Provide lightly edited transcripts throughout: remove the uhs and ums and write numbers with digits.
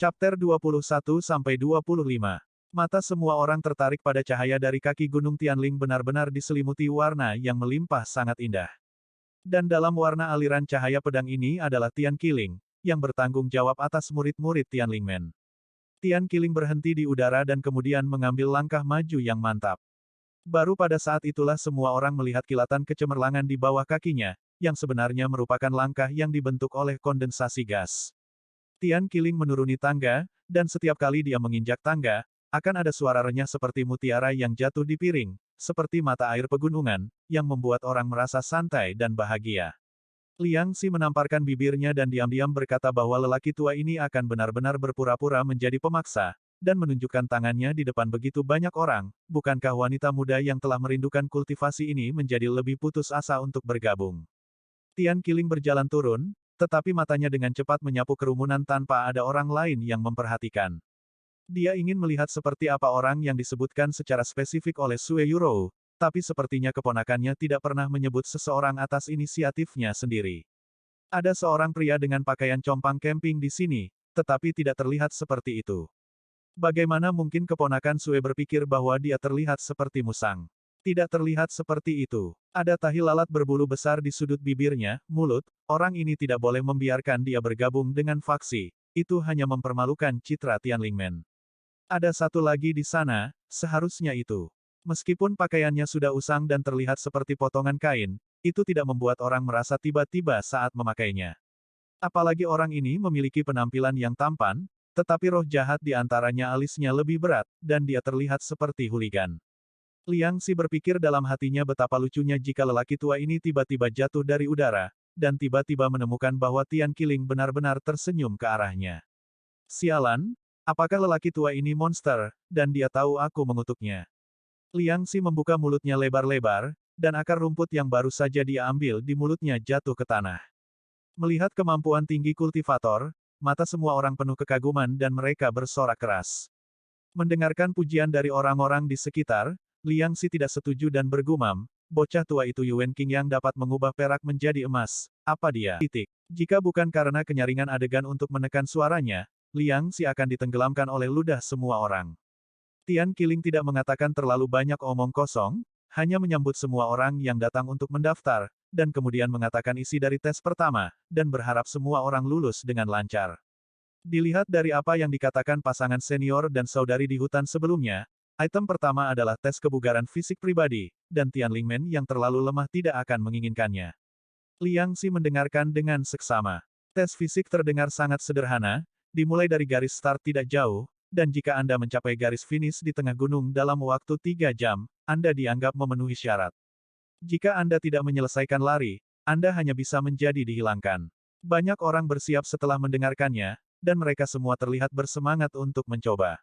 Chapter 21-25. Mata semua orang tertarik pada cahaya dari kaki Gunung Tianling benar-benar diselimuti warna yang melimpah sangat indah. Dan dalam warna aliran cahaya pedang ini adalah Tian Qiling, yang bertanggung jawab atas murid-murid Tianlingmen. Tian Qiling berhenti di udara dan kemudian mengambil langkah maju yang mantap. Baru pada saat itulah semua orang melihat kilatan kecemerlangan di bawah kakinya, yang sebenarnya merupakan langkah yang dibentuk oleh kondensasi gas. Tian Qiling menuruni tangga, dan setiap kali dia menginjak tangga, akan ada suara renyah seperti mutiara yang jatuh di piring, seperti mata air pegunungan, yang membuat orang merasa santai dan bahagia. Liang Xi menamparkan bibirnya dan diam-diam berkata bahwa lelaki tua ini akan benar-benar berpura-pura menjadi pemaksa, dan menunjukkan tangannya di depan begitu banyak orang. Bukankah wanita muda yang telah merindukan kultivasi ini menjadi lebih putus asa untuk bergabung? Tian Qiling berjalan turun, tetapi matanya dengan cepat menyapu kerumunan tanpa ada orang lain yang memperhatikan. Dia ingin melihat seperti apa orang yang disebutkan secara spesifik oleh Sue Yurou, tapi sepertinya keponakannya tidak pernah menyebut seseorang atas inisiatifnya sendiri. Ada seorang pria dengan pakaian compang camping di sini, tetapi tidak terlihat seperti itu. Bagaimana mungkin keponakan Sue berpikir bahwa dia terlihat seperti musang? Tidak terlihat seperti itu. Ada tahi lalat berbulu besar di sudut bibirnya, mulut, orang ini tidak boleh membiarkan dia bergabung dengan faksi, itu hanya mempermalukan citra Tianlingmen. Ada satu lagi di sana, seharusnya itu. Meskipun pakaiannya sudah usang dan terlihat seperti potongan kain, itu tidak membuat orang merasa tiba-tiba saat memakainya. Apalagi orang ini memiliki penampilan yang tampan, tetapi roh jahat di antaranya alisnya lebih berat, dan dia terlihat seperti hooligan. Liang Xi berpikir dalam hatinya betapa lucunya jika lelaki tua ini tiba-tiba jatuh dari udara, dan tiba-tiba menemukan bahwa Tian Qiling benar-benar tersenyum ke arahnya. Sialan, apakah lelaki tua ini monster, dan dia tahu aku mengutuknya. Liang Xi membuka mulutnya lebar-lebar, dan akar rumput yang baru saja dia ambil di mulutnya jatuh ke tanah. Melihat kemampuan tinggi kultivator, mata semua orang penuh kekaguman dan mereka bersorak keras. Mendengarkan pujian dari orang-orang di sekitar, Liang Xi tidak setuju dan bergumam, bocah tua itu Yuan Qing yang dapat mengubah perak menjadi emas, apa dia? Jika bukan karena kenyaringan adegan untuk menekan suaranya, Liang Xi akan ditenggelamkan oleh ludah semua orang. Tian Qiling tidak mengatakan terlalu banyak omong kosong, hanya menyambut semua orang yang datang untuk mendaftar, dan kemudian mengatakan isi dari tes pertama, dan berharap semua orang lulus dengan lancar. Dilihat dari apa yang dikatakan pasangan senior dan saudari di hutan sebelumnya, item pertama adalah tes kebugaran fisik pribadi, dan Tianlingmen yang terlalu lemah tidak akan menginginkannya. Liang Xi mendengarkan dengan seksama. Tes fisik terdengar sangat sederhana, dimulai dari garis start tidak jauh, dan jika Anda mencapai garis finish di tengah gunung dalam waktu 3 jam, Anda dianggap memenuhi syarat. Jika Anda tidak menyelesaikan lari, Anda hanya bisa menjadi dihilangkan. Banyak orang bersiap setelah mendengarkannya, dan mereka semua terlihat bersemangat untuk mencoba.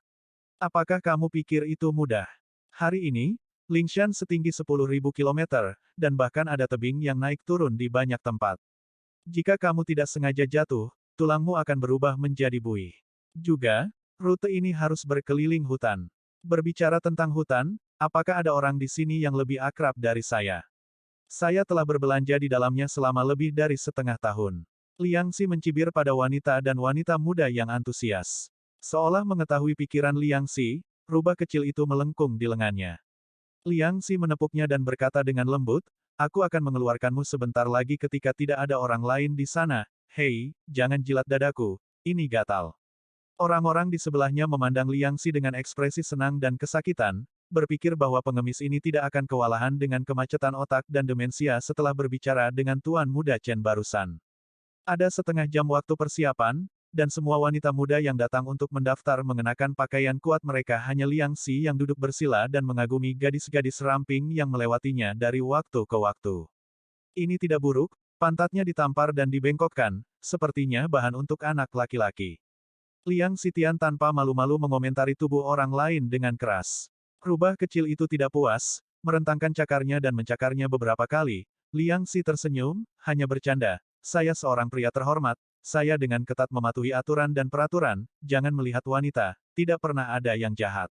Apakah kamu pikir itu mudah? Hari ini, Lingshan setinggi 10.000 km, dan bahkan ada tebing yang naik turun di banyak tempat. Jika kamu tidak sengaja jatuh, tulangmu akan berubah menjadi buih. Juga, rute ini harus berkeliling hutan. Berbicara tentang hutan, apakah ada orang di sini yang lebih akrab dari saya? Saya telah berbelanja di dalamnya selama lebih dari setengah tahun. Liang Xi mencibir pada wanita dan wanita muda yang antusias. Seolah mengetahui pikiran Liang Xi, rubah kecil itu melengkung di lengannya. Liang Xi menepuknya dan berkata dengan lembut, aku akan mengeluarkanmu sebentar lagi ketika tidak ada orang lain di sana. Hei, jangan jilat dadaku, ini gatal. Orang-orang di sebelahnya memandang Liang Xi dengan ekspresi senang dan kesakitan, berpikir bahwa pengemis ini tidak akan kewalahan dengan kemacetan otak dan demensia setelah berbicara dengan tuan muda Chen barusan. Ada setengah jam waktu persiapan, dan semua wanita muda yang datang untuk mendaftar mengenakan pakaian kuat mereka hanya Liang Xi yang duduk bersila dan mengagumi gadis-gadis ramping yang melewatinya dari waktu ke waktu. Ini tidak buruk, pantatnya ditampar dan dibengkokkan, sepertinya bahan untuk anak laki-laki. Liang Xitian tanpa malu-malu mengomentari tubuh orang lain dengan keras. Rubah kecil itu tidak puas, merentangkan cakarnya dan mencakarnya beberapa kali. Liang Xi tersenyum, hanya bercanda, saya seorang pria terhormat, saya dengan ketat mematuhi aturan dan peraturan, jangan melihat wanita, tidak pernah ada yang jahat.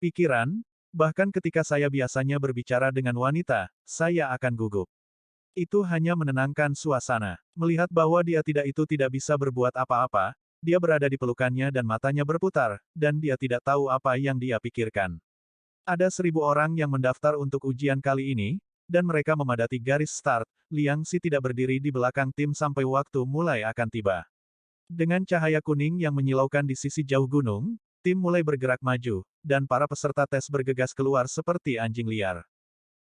Pikiran, bahkan ketika saya biasanya berbicara dengan wanita, saya akan gugup. Itu hanya menenangkan suasana. Melihat bahwa dia tidak bisa berbuat apa-apa, dia berada di pelukannya dan matanya berputar, dan dia tidak tahu apa yang dia pikirkan. Ada 1.000 orang yang mendaftar untuk ujian kali ini, dan mereka memadati garis start. Liang Xi tidak berdiri di belakang tim sampai waktu mulai akan tiba. Dengan cahaya kuning yang menyilaukan di sisi jauh gunung, tim mulai bergerak maju, dan para peserta tes bergegas keluar seperti anjing liar.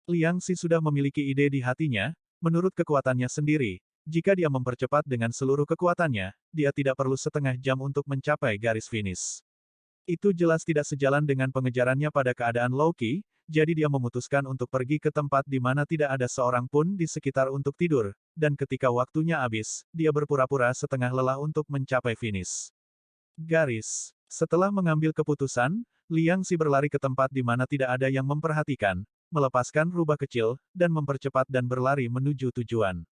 Liang Xi sudah memiliki ide di hatinya, menurut kekuatannya sendiri. Jika dia mempercepat dengan seluruh kekuatannya, dia tidak perlu setengah jam untuk mencapai garis finish. Itu jelas tidak sejalan dengan pengejarannya pada keadaan Loki, jadi dia memutuskan untuk pergi ke tempat di mana tidak ada seorang pun di sekitar untuk tidur, dan ketika waktunya habis, dia berpura-pura setengah lelah untuk mencapai finish. Garis. Setelah mengambil keputusan, Liang Xi berlari ke tempat di mana tidak ada yang memperhatikan, melepaskan rubah kecil, dan mempercepat dan berlari menuju tujuan.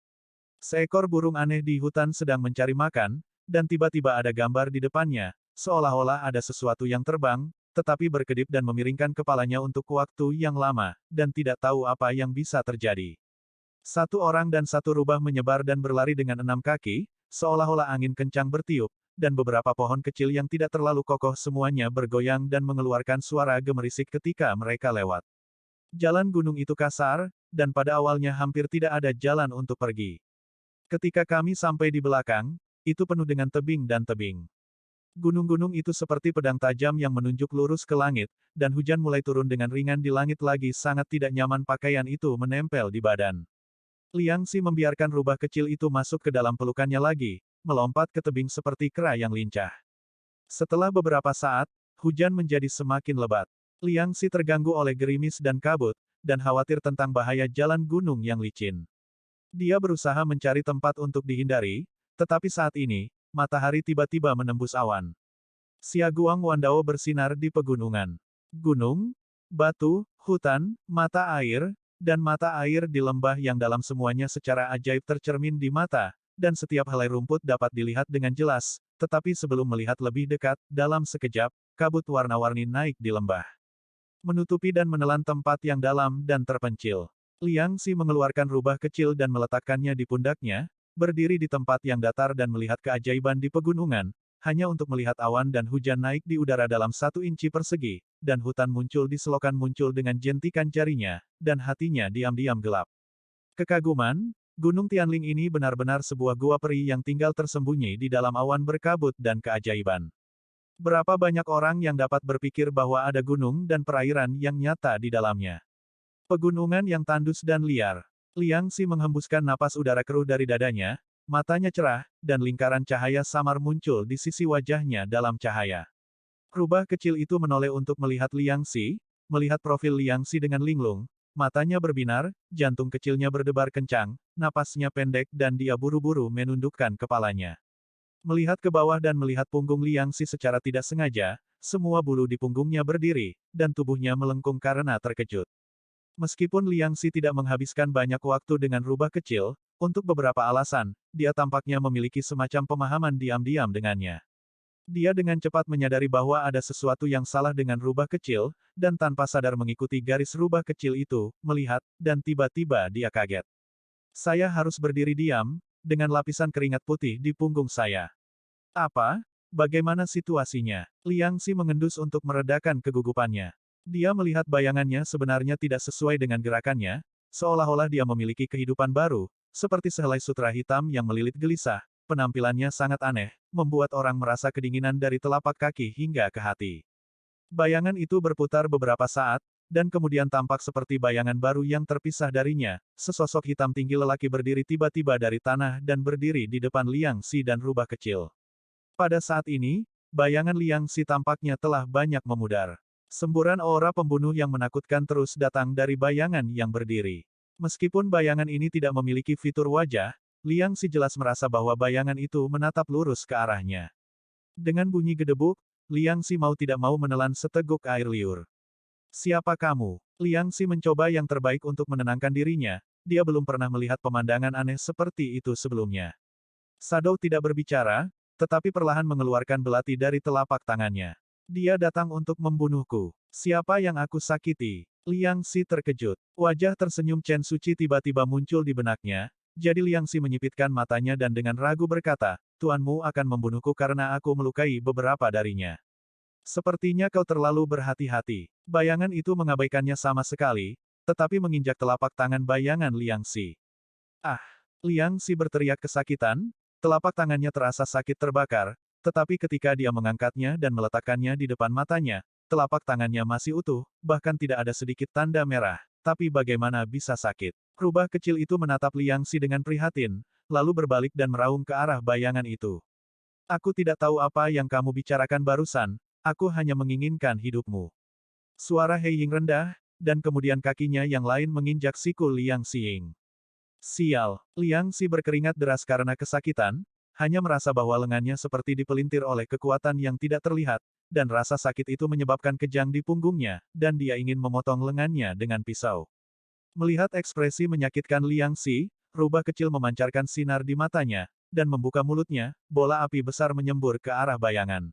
Seekor burung aneh di hutan sedang mencari makan, dan tiba-tiba ada gambar di depannya, seolah-olah ada sesuatu yang terbang, tetapi berkedip dan memiringkan kepalanya untuk waktu yang lama, dan tidak tahu apa yang bisa terjadi. Satu orang dan satu rubah menyebar dan berlari dengan 6 kaki, seolah-olah angin kencang bertiup, dan beberapa pohon kecil yang tidak terlalu kokoh semuanya bergoyang dan mengeluarkan suara gemerisik ketika mereka lewat. Jalan gunung itu kasar, dan pada awalnya hampir tidak ada jalan untuk pergi. Ketika kami sampai di belakang, itu penuh dengan tebing dan tebing. Gunung-gunung itu seperti pedang tajam yang menunjuk lurus ke langit, dan hujan mulai turun dengan ringan di langit lagi sangat tidak nyaman pakaian itu menempel di badan. Liang Xi membiarkan rubah kecil itu masuk ke dalam pelukannya lagi, melompat ke tebing seperti kera yang lincah. Setelah beberapa saat, hujan menjadi semakin lebat. Liang Xi terganggu oleh gerimis dan kabut, dan khawatir tentang bahaya jalan gunung yang licin. Dia berusaha mencari tempat untuk dihindari, tetapi saat ini, matahari tiba-tiba menembus awan. Xiaoguang Wandao bersinar di pegunungan. Gunung, batu, hutan, mata air, dan mata air di lembah yang dalam semuanya secara ajaib tercermin di mata, dan setiap helai rumput dapat dilihat dengan jelas, tetapi sebelum melihat lebih dekat, dalam sekejap, kabut warna-warni naik di lembah. Menutupi dan menelan tempat yang dalam dan terpencil. Liang Xi mengeluarkan rubah kecil dan meletakkannya di pundaknya, berdiri di tempat yang datar dan melihat keajaiban di pegunungan, hanya untuk melihat awan dan hujan naik di udara dalam 1 inci persegi, dan hutan muncul di selokan muncul dengan jentikan jarinya, dan hatinya diam-diam gelap. Kekaguman, Gunung Tianling ini benar-benar sebuah gua peri yang tinggal tersembunyi di dalam awan berkabut dan keajaiban. Berapa banyak orang yang dapat berpikir bahwa ada gunung dan perairan yang nyata di dalamnya. Pegunungan yang tandus dan liar. Liang Xi menghembuskan napas udara keruh dari dadanya, matanya cerah, dan lingkaran cahaya samar muncul di sisi wajahnya dalam cahaya. Rubah kecil itu menoleh untuk melihat Liang Xi, melihat profil Liang Xi dengan linglung, matanya berbinar, jantung kecilnya berdebar kencang, napasnya pendek dan dia buru-buru menundukkan kepalanya. Melihat ke bawah dan melihat punggung Liang Xi secara tidak sengaja, semua bulu di punggungnya berdiri, dan tubuhnya melengkung karena terkejut. Meskipun Liang Xi tidak menghabiskan banyak waktu dengan rubah kecil, untuk beberapa alasan, dia tampaknya memiliki semacam pemahaman diam-diam dengannya. Dia dengan cepat menyadari bahwa ada sesuatu yang salah dengan rubah kecil, dan tanpa sadar mengikuti garis rubah kecil itu, melihat, dan tiba-tiba dia kaget. Saya harus berdiri diam, dengan lapisan keringat putih di punggung saya. Apa? Bagaimana situasinya? Liang Xi mengendus untuk meredakan kegugupannya. Dia melihat bayangannya sebenarnya tidak sesuai dengan gerakannya, seolah-olah dia memiliki kehidupan baru, seperti sehelai sutra hitam yang melilit gelisah. Penampilannya sangat aneh, membuat orang merasa kedinginan dari telapak kaki hingga ke hati. Bayangan itu berputar beberapa saat, dan kemudian tampak seperti bayangan baru yang terpisah darinya. Sesosok hitam tinggi lelaki berdiri tiba-tiba dari tanah dan berdiri di depan Liang Xi dan rubah kecil. Pada saat ini, bayangan Liang Xi tampaknya telah banyak memudar. Semburan aura pembunuh yang menakutkan terus datang dari bayangan yang berdiri. Meskipun bayangan ini tidak memiliki fitur wajah, Liang Xi jelas merasa bahwa bayangan itu menatap lurus ke arahnya. Dengan bunyi gedebuk, Liang Xi mau tidak mau menelan seteguk air liur. Siapa kamu? Liang Xi mencoba yang terbaik untuk menenangkan dirinya, dia belum pernah melihat pemandangan aneh seperti itu sebelumnya. Shadow tidak berbicara, tetapi perlahan mengeluarkan belati dari telapak tangannya. Dia datang untuk membunuhku. Siapa yang aku sakiti? Liang Xi terkejut. Wajah tersenyum Chen Suci tiba-tiba muncul di benaknya, jadi Liang Xi menyipitkan matanya dan dengan ragu berkata, tuanmu akan membunuhku karena aku melukai beberapa darinya. Sepertinya kau terlalu berhati-hati. Bayangan itu mengabaikannya sama sekali, tetapi menginjak telapak tangan bayangan Liang Xi. Ah! Liang Xi berteriak kesakitan, telapak tangannya terasa sakit terbakar, tetapi ketika dia mengangkatnya dan meletakkannya di depan matanya, telapak tangannya masih utuh, bahkan tidak ada sedikit tanda merah. Tapi bagaimana bisa sakit? Rubah kecil itu menatap Liang Xi dengan prihatin, lalu berbalik dan meraung ke arah bayangan itu. Aku tidak tahu apa yang kamu bicarakan barusan, aku hanya menginginkan hidupmu. Suara He Ying rendah, dan kemudian kakinya yang lain menginjak siku Liang Xiying. Sial, Liang Xi berkeringat deras karena kesakitan, hanya merasa bahwa lengannya seperti dipelintir oleh kekuatan yang tidak terlihat, dan rasa sakit itu menyebabkan kejang di punggungnya, dan dia ingin memotong lengannya dengan pisau. Melihat ekspresi menyakitkan Liang Xi, rubah kecil memancarkan sinar di matanya, dan membuka mulutnya, bola api besar menyembur ke arah bayangan.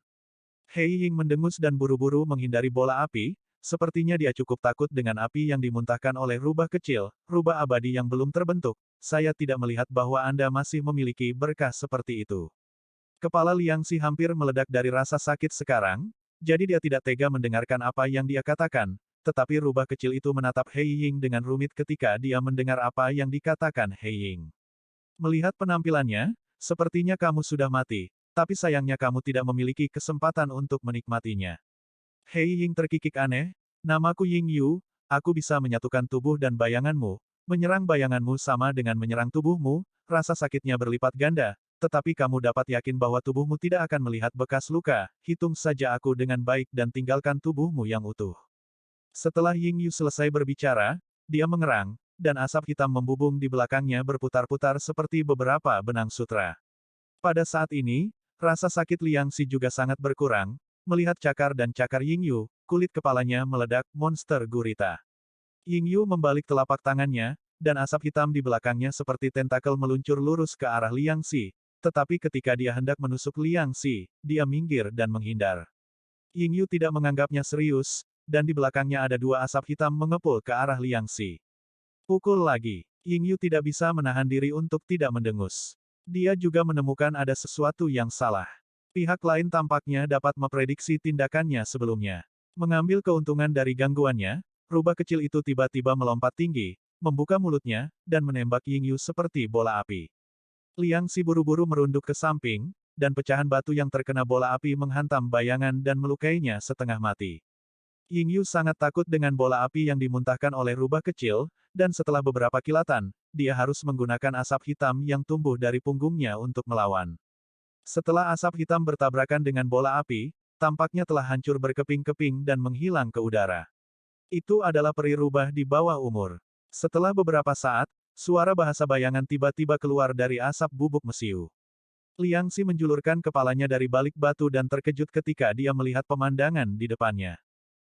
He Ying mendengus dan buru-buru menghindari bola api, sepertinya dia cukup takut dengan api yang dimuntahkan oleh rubah kecil, rubah abadi yang belum terbentuk. Saya tidak melihat bahwa Anda masih memiliki berkah seperti itu. Kepala Liang Xi hampir meledak dari rasa sakit sekarang, jadi dia tidak tega mendengarkan apa yang dia katakan, tetapi rubah kecil itu menatap He Ying dengan rumit ketika dia mendengar apa yang dikatakan He Ying. Melihat penampilannya, sepertinya kamu sudah mati, tapi sayangnya kamu tidak memiliki kesempatan untuk menikmatinya. He Ying terkikik aneh, namaku Ying Yu, aku bisa menyatukan tubuh dan bayanganmu, menyerang bayanganmu sama dengan menyerang tubuhmu, rasa sakitnya berlipat ganda, tetapi kamu dapat yakin bahwa tubuhmu tidak akan melihat bekas luka, hitung saja aku dengan baik dan tinggalkan tubuhmu yang utuh. Setelah Ying Yu selesai berbicara, dia mengerang, dan asap hitam membubung di belakangnya berputar-putar seperti beberapa benang sutra. Pada saat ini, rasa sakit Liang Xi juga sangat berkurang, melihat cakar dan cakar Ying Yu, kulit kepalanya meledak, monster gurita. Ying Yu membalik telapak tangannya, dan asap hitam di belakangnya seperti tentakel meluncur lurus ke arah Liang Xi, tetapi ketika dia hendak menusuk Liang Xi, dia minggir dan menghindar. Ying Yu tidak menganggapnya serius, dan di belakangnya ada dua asap hitam mengepul ke arah Liang Xi. Pukul lagi. Ying Yu tidak bisa menahan diri untuk tidak mendengus. Dia juga menemukan ada sesuatu yang salah. Pihak lain tampaknya dapat memprediksi tindakannya sebelumnya. Mengambil keuntungan dari gangguannya, rubah kecil itu tiba-tiba melompat tinggi, membuka mulutnya, dan menembak Ying Yu seperti bola api. Liang Xi buru-buru merunduk ke samping, dan pecahan batu yang terkena bola api menghantam bayangan dan melukainya setengah mati. Ying Yu sangat takut dengan bola api yang dimuntahkan oleh rubah kecil, dan setelah beberapa kilatan, dia harus menggunakan asap hitam yang tumbuh dari punggungnya untuk melawan. Setelah asap hitam bertabrakan dengan bola api, tampaknya telah hancur berkeping-keping dan menghilang ke udara. Itu adalah peri rubah di bawah umur. Setelah beberapa saat, suara bahasa bayangan tiba-tiba keluar dari asap bubuk mesiu. Liang Xi menjulurkan kepalanya dari balik batu dan terkejut ketika dia melihat pemandangan di depannya.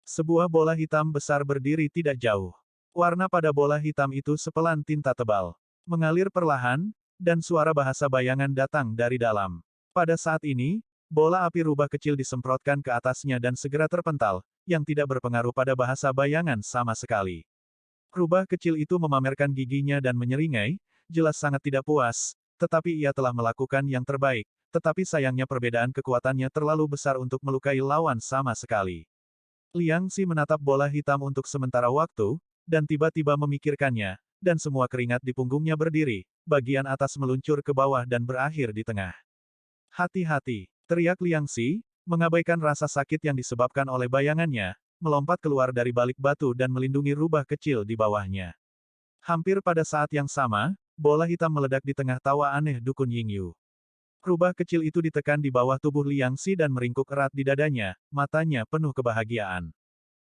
Sebuah bola hitam besar berdiri tidak jauh. Warna pada bola hitam itu sepelan tinta tebal. Mengalir perlahan, dan suara bahasa bayangan datang dari dalam. Pada saat ini, bola api rubah kecil disemprotkan ke atasnya dan segera terpental, yang tidak berpengaruh pada bahasa bayangan sama sekali. Rubah kecil itu memamerkan giginya dan menyeringai, jelas sangat tidak puas, tetapi ia telah melakukan yang terbaik, tetapi sayangnya perbedaan kekuatannya terlalu besar untuk melukai lawan sama sekali. Liang Xi menatap bola hitam untuk sementara waktu, dan tiba-tiba memikirkannya, dan semua keringat di punggungnya berdiri, bagian atas meluncur ke bawah dan berakhir di tengah. Hati-hati, teriak Liang Xi, mengabaikan rasa sakit yang disebabkan oleh bayangannya, melompat keluar dari balik batu dan melindungi rubah kecil di bawahnya. Hampir pada saat yang sama, bola hitam meledak di tengah tawa aneh dukun Ying Yu. Rubah kecil itu ditekan di bawah tubuh Liang Xi dan meringkuk erat di dadanya, matanya penuh kebahagiaan.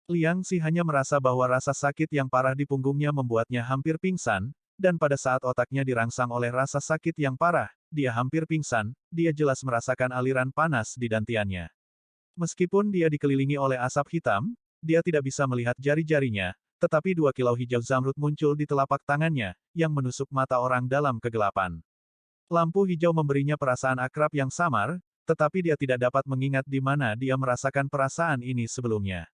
Liang Xi hanya merasa bahwa rasa sakit yang parah di punggungnya membuatnya hampir pingsan, dan pada saat otaknya dirangsang oleh rasa sakit yang parah, dia hampir pingsan, dia jelas merasakan aliran panas di dantiannya. Meskipun dia dikelilingi oleh asap hitam, dia tidak bisa melihat jari-jarinya, tetapi 2 kilau hijau zamrud muncul di telapak tangannya, yang menusuk mata orang dalam kegelapan. Lampu hijau memberinya perasaan akrab yang samar, tetapi dia tidak dapat mengingat di mana dia merasakan perasaan ini sebelumnya.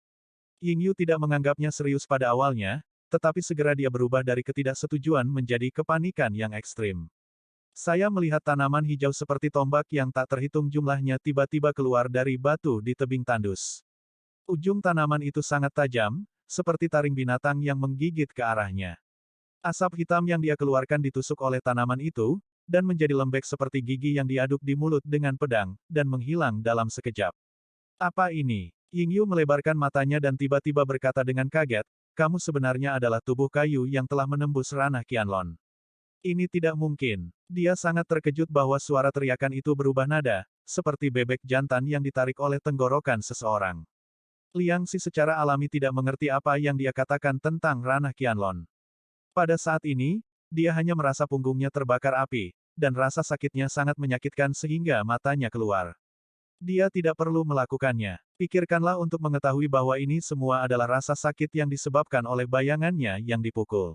Ying Yu tidak menganggapnya serius pada awalnya, tetapi segera dia berubah dari ketidaksetujuan menjadi kepanikan yang ekstrim. Saya melihat tanaman hijau seperti tombak yang tak terhitung jumlahnya tiba-tiba keluar dari batu di tebing tandus. Ujung tanaman itu sangat tajam, seperti taring binatang yang menggigit ke arahnya. Asap hitam yang dia keluarkan ditusuk oleh tanaman itu, dan menjadi lembek seperti gigi yang diaduk di mulut dengan pedang, dan menghilang dalam sekejap. Apa ini? Yingyu melebarkan matanya dan tiba-tiba berkata dengan kaget, kamu sebenarnya adalah tubuh kayu yang telah menembus ranah Qianlong. Ini tidak mungkin. Dia sangat terkejut bahwa suara teriakan itu berubah nada, seperti bebek jantan yang ditarik oleh tenggorokan seseorang. Liang Xi secara alami tidak mengerti apa yang dia katakan tentang ranah Qianlong. Pada saat ini, dia hanya merasa punggungnya terbakar api, dan rasa sakitnya sangat menyakitkan sehingga matanya keluar. Dia tidak perlu melakukannya. Pikirkanlah untuk mengetahui bahwa ini semua adalah rasa sakit yang disebabkan oleh bayangannya yang dipukul.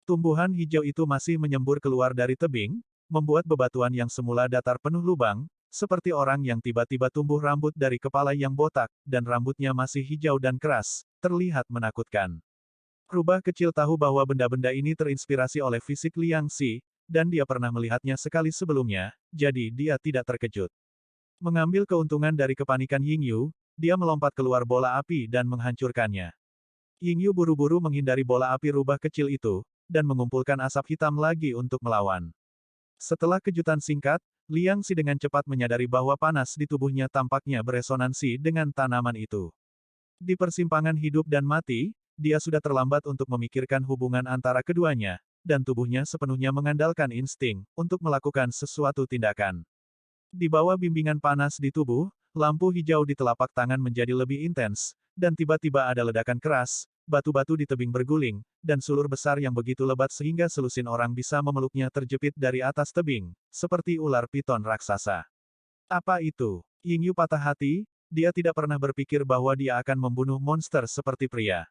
Tumbuhan hijau itu masih menyembur keluar dari tebing, membuat bebatuan yang semula datar penuh lubang, seperti orang yang tiba-tiba tumbuh rambut dari kepala yang botak, dan rambutnya masih hijau dan keras, terlihat menakutkan. Rubah kecil tahu bahwa benda-benda ini terinspirasi oleh fisik Liang Xi, dan dia pernah melihatnya sekali sebelumnya, jadi dia tidak terkejut. Mengambil keuntungan dari kepanikan Yingyu, dia melompat keluar bola api dan menghancurkannya. Yingyu buru-buru menghindari bola api rubah kecil itu, dan mengumpulkan asap hitam lagi untuk melawan. Setelah kejutan singkat, Liang Xi dengan cepat menyadari bahwa panas di tubuhnya tampaknya beresonansi dengan tanaman itu. Di persimpangan hidup dan mati, dia sudah terlambat untuk memikirkan hubungan antara keduanya, dan tubuhnya sepenuhnya mengandalkan insting untuk melakukan sesuatu tindakan. Di bawah bimbingan panas di tubuh, lampu hijau di telapak tangan menjadi lebih intens, dan tiba-tiba ada ledakan keras, batu-batu di tebing berguling, dan sulur besar yang begitu lebat sehingga selusin orang bisa memeluknya terjepit dari atas tebing, seperti ular piton raksasa. Apa itu? Yingyu patah hati, dia tidak pernah berpikir bahwa dia akan membunuh monster seperti pria.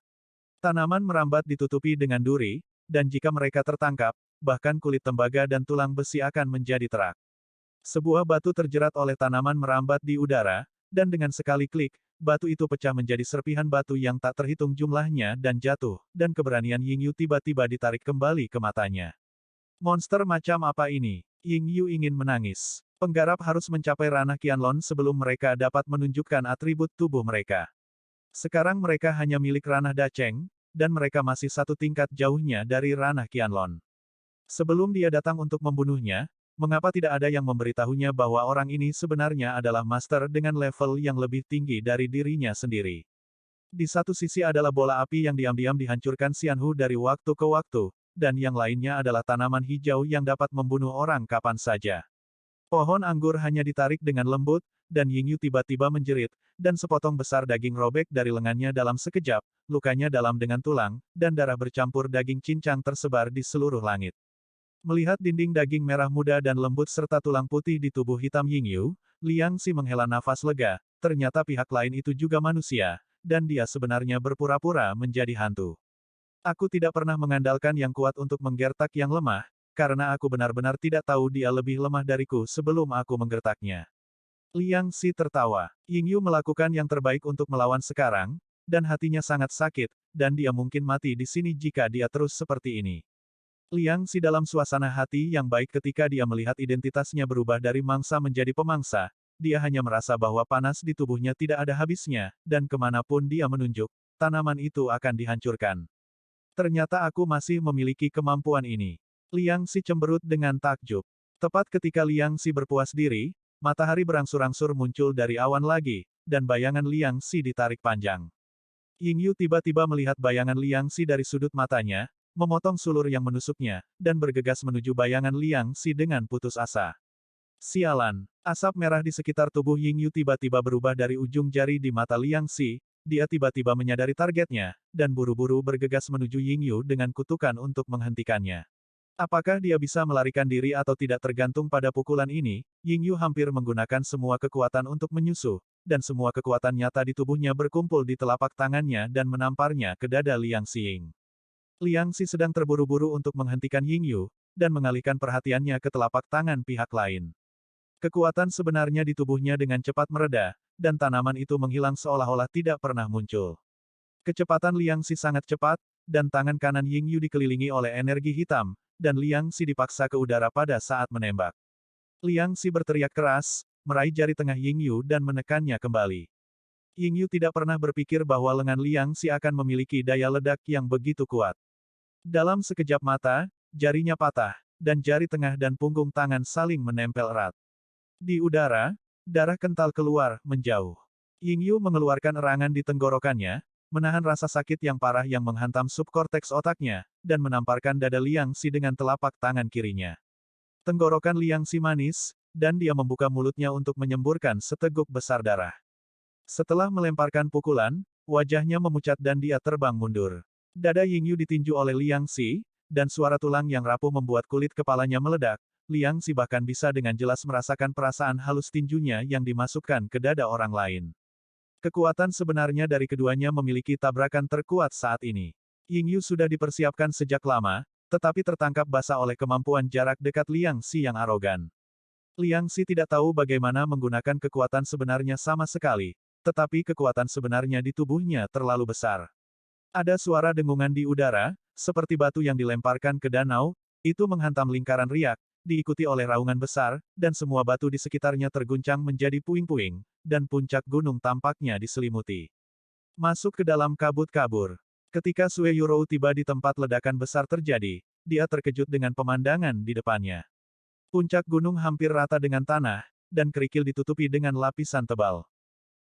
Tanaman merambat ditutupi dengan duri, dan jika mereka tertangkap, bahkan kulit tembaga dan tulang besi akan menjadi terak. Sebuah batu terjerat oleh tanaman merambat di udara, dan dengan sekali klik, batu itu pecah menjadi serpihan batu yang tak terhitung jumlahnya dan jatuh, dan keberanian Yingyu tiba-tiba ditarik kembali ke matanya. Monster macam apa ini? Yingyu ingin menangis. Penggarap harus mencapai ranah Qianlong sebelum mereka dapat menunjukkan atribut tubuh mereka. Sekarang mereka hanya milik ranah Dacheng, dan mereka masih satu tingkat jauhnya dari ranah Qianlong. Sebelum dia datang untuk membunuhnya, mengapa tidak ada yang memberitahunya bahwa orang ini sebenarnya adalah master dengan level yang lebih tinggi dari dirinya sendiri? Di satu sisi adalah bola api yang diam-diam dihancurkan Xianhu dari waktu ke waktu, dan yang lainnya adalah tanaman hijau yang dapat membunuh orang kapan saja. Pohon anggur hanya ditarik dengan lembut, dan Yingyu tiba-tiba menjerit, dan sepotong besar daging robek dari lengannya dalam sekejap, lukanya dalam dengan tulang, dan darah bercampur daging cincang tersebar di seluruh langit. Melihat dinding daging merah muda dan lembut serta tulang putih di tubuh hitam Yingyu, Liang Xi menghela nafas lega, ternyata pihak lain itu juga manusia, dan dia sebenarnya berpura-pura menjadi hantu. Aku tidak pernah mengandalkan yang kuat untuk menggertak yang lemah, karena aku benar-benar tidak tahu dia lebih lemah dariku sebelum aku menggertaknya. Liang Xi tertawa. Yingyu melakukan yang terbaik untuk melawan sekarang, dan hatinya sangat sakit, dan dia mungkin mati di sini jika dia terus seperti ini. Liang Xi dalam suasana hati yang baik ketika dia melihat identitasnya berubah dari mangsa menjadi pemangsa, dia hanya merasa bahwa panas di tubuhnya tidak ada habisnya, dan kemanapun dia menunjuk, tanaman itu akan dihancurkan. Ternyata aku masih memiliki kemampuan ini. Liang Xi cemberut dengan takjub. Tepat ketika Liang Xi berpuas diri, matahari berangsur-angsur muncul dari awan lagi, dan bayangan Liang Xi ditarik panjang. Yingyu tiba-tiba melihat bayangan Liang Xi dari sudut matanya, memotong sulur yang menusuknya, dan bergegas menuju bayangan Liang Xi dengan putus asa. Sialan, asap merah di sekitar tubuh Yingyu tiba-tiba berubah dari ujung jari di mata Liang Xi, dia tiba-tiba menyadari targetnya, dan buru-buru bergegas menuju Yingyu dengan kutukan untuk menghentikannya. Apakah dia bisa melarikan diri atau tidak tergantung pada pukulan ini, Yingyu hampir menggunakan semua kekuatan untuk menyusuh, dan semua kekuatan nyata di tubuhnya berkumpul di telapak tangannya dan menamparnya ke dada Liang Xing. Liang Xi sedang terburu-buru untuk menghentikan Yingyu, dan mengalihkan perhatiannya ke telapak tangan pihak lain. Kekuatan sebenarnya di tubuhnya dengan cepat mereda, dan tanaman itu menghilang seolah-olah tidak pernah muncul. Kecepatan Liang Xi sangat cepat, dan tangan kanan Yingyu dikelilingi oleh energi hitam, dan Liang Xi dipaksa ke udara pada saat menembak. Liang Xi berteriak keras, meraih jari tengah Yingyu dan menekannya kembali. Yingyu tidak pernah berpikir bahwa lengan Liang Xi akan memiliki daya ledak yang begitu kuat. Dalam sekejap mata, jarinya patah, dan jari tengah dan punggung tangan saling menempel erat. Di udara, darah kental keluar, menjauh. Yingyu mengeluarkan erangan di tenggorokannya, menahan rasa sakit yang parah yang menghantam subkorteks otaknya, dan menamparkan dada Liang Xi dengan telapak tangan kirinya. Tenggorokan Liang Xi manis, dan dia membuka mulutnya untuk menyemburkan seteguk besar darah. Setelah melemparkan pukulan, wajahnya memucat dan dia terbang mundur. Dada Yingyu ditinju oleh Liang Xi, dan suara tulang yang rapuh membuat kulit kepalanya meledak. Liang Xi bahkan bisa dengan jelas merasakan perasaan halus tinjunya yang dimasukkan ke dada orang lain. Kekuatan sebenarnya dari keduanya memiliki tabrakan terkuat saat ini. Yingyu sudah dipersiapkan sejak lama, tetapi tertangkap basah oleh kemampuan jarak dekat Liang Xi yang arogan. Liang Xi tidak tahu bagaimana menggunakan kekuatan sebenarnya sama sekali, tetapi kekuatan sebenarnya di tubuhnya terlalu besar. Ada suara dengungan di udara, seperti batu yang dilemparkan ke danau, itu menghantam lingkaran riak, diikuti oleh raungan besar, dan semua batu di sekitarnya terguncang menjadi puing-puing, dan puncak gunung tampaknya diselimuti. Masuk ke dalam kabut-kabur. Ketika Sue Yurou tiba di tempat ledakan besar terjadi, dia terkejut dengan pemandangan di depannya. Puncak gunung hampir rata dengan tanah, dan kerikil ditutupi dengan lapisan tebal.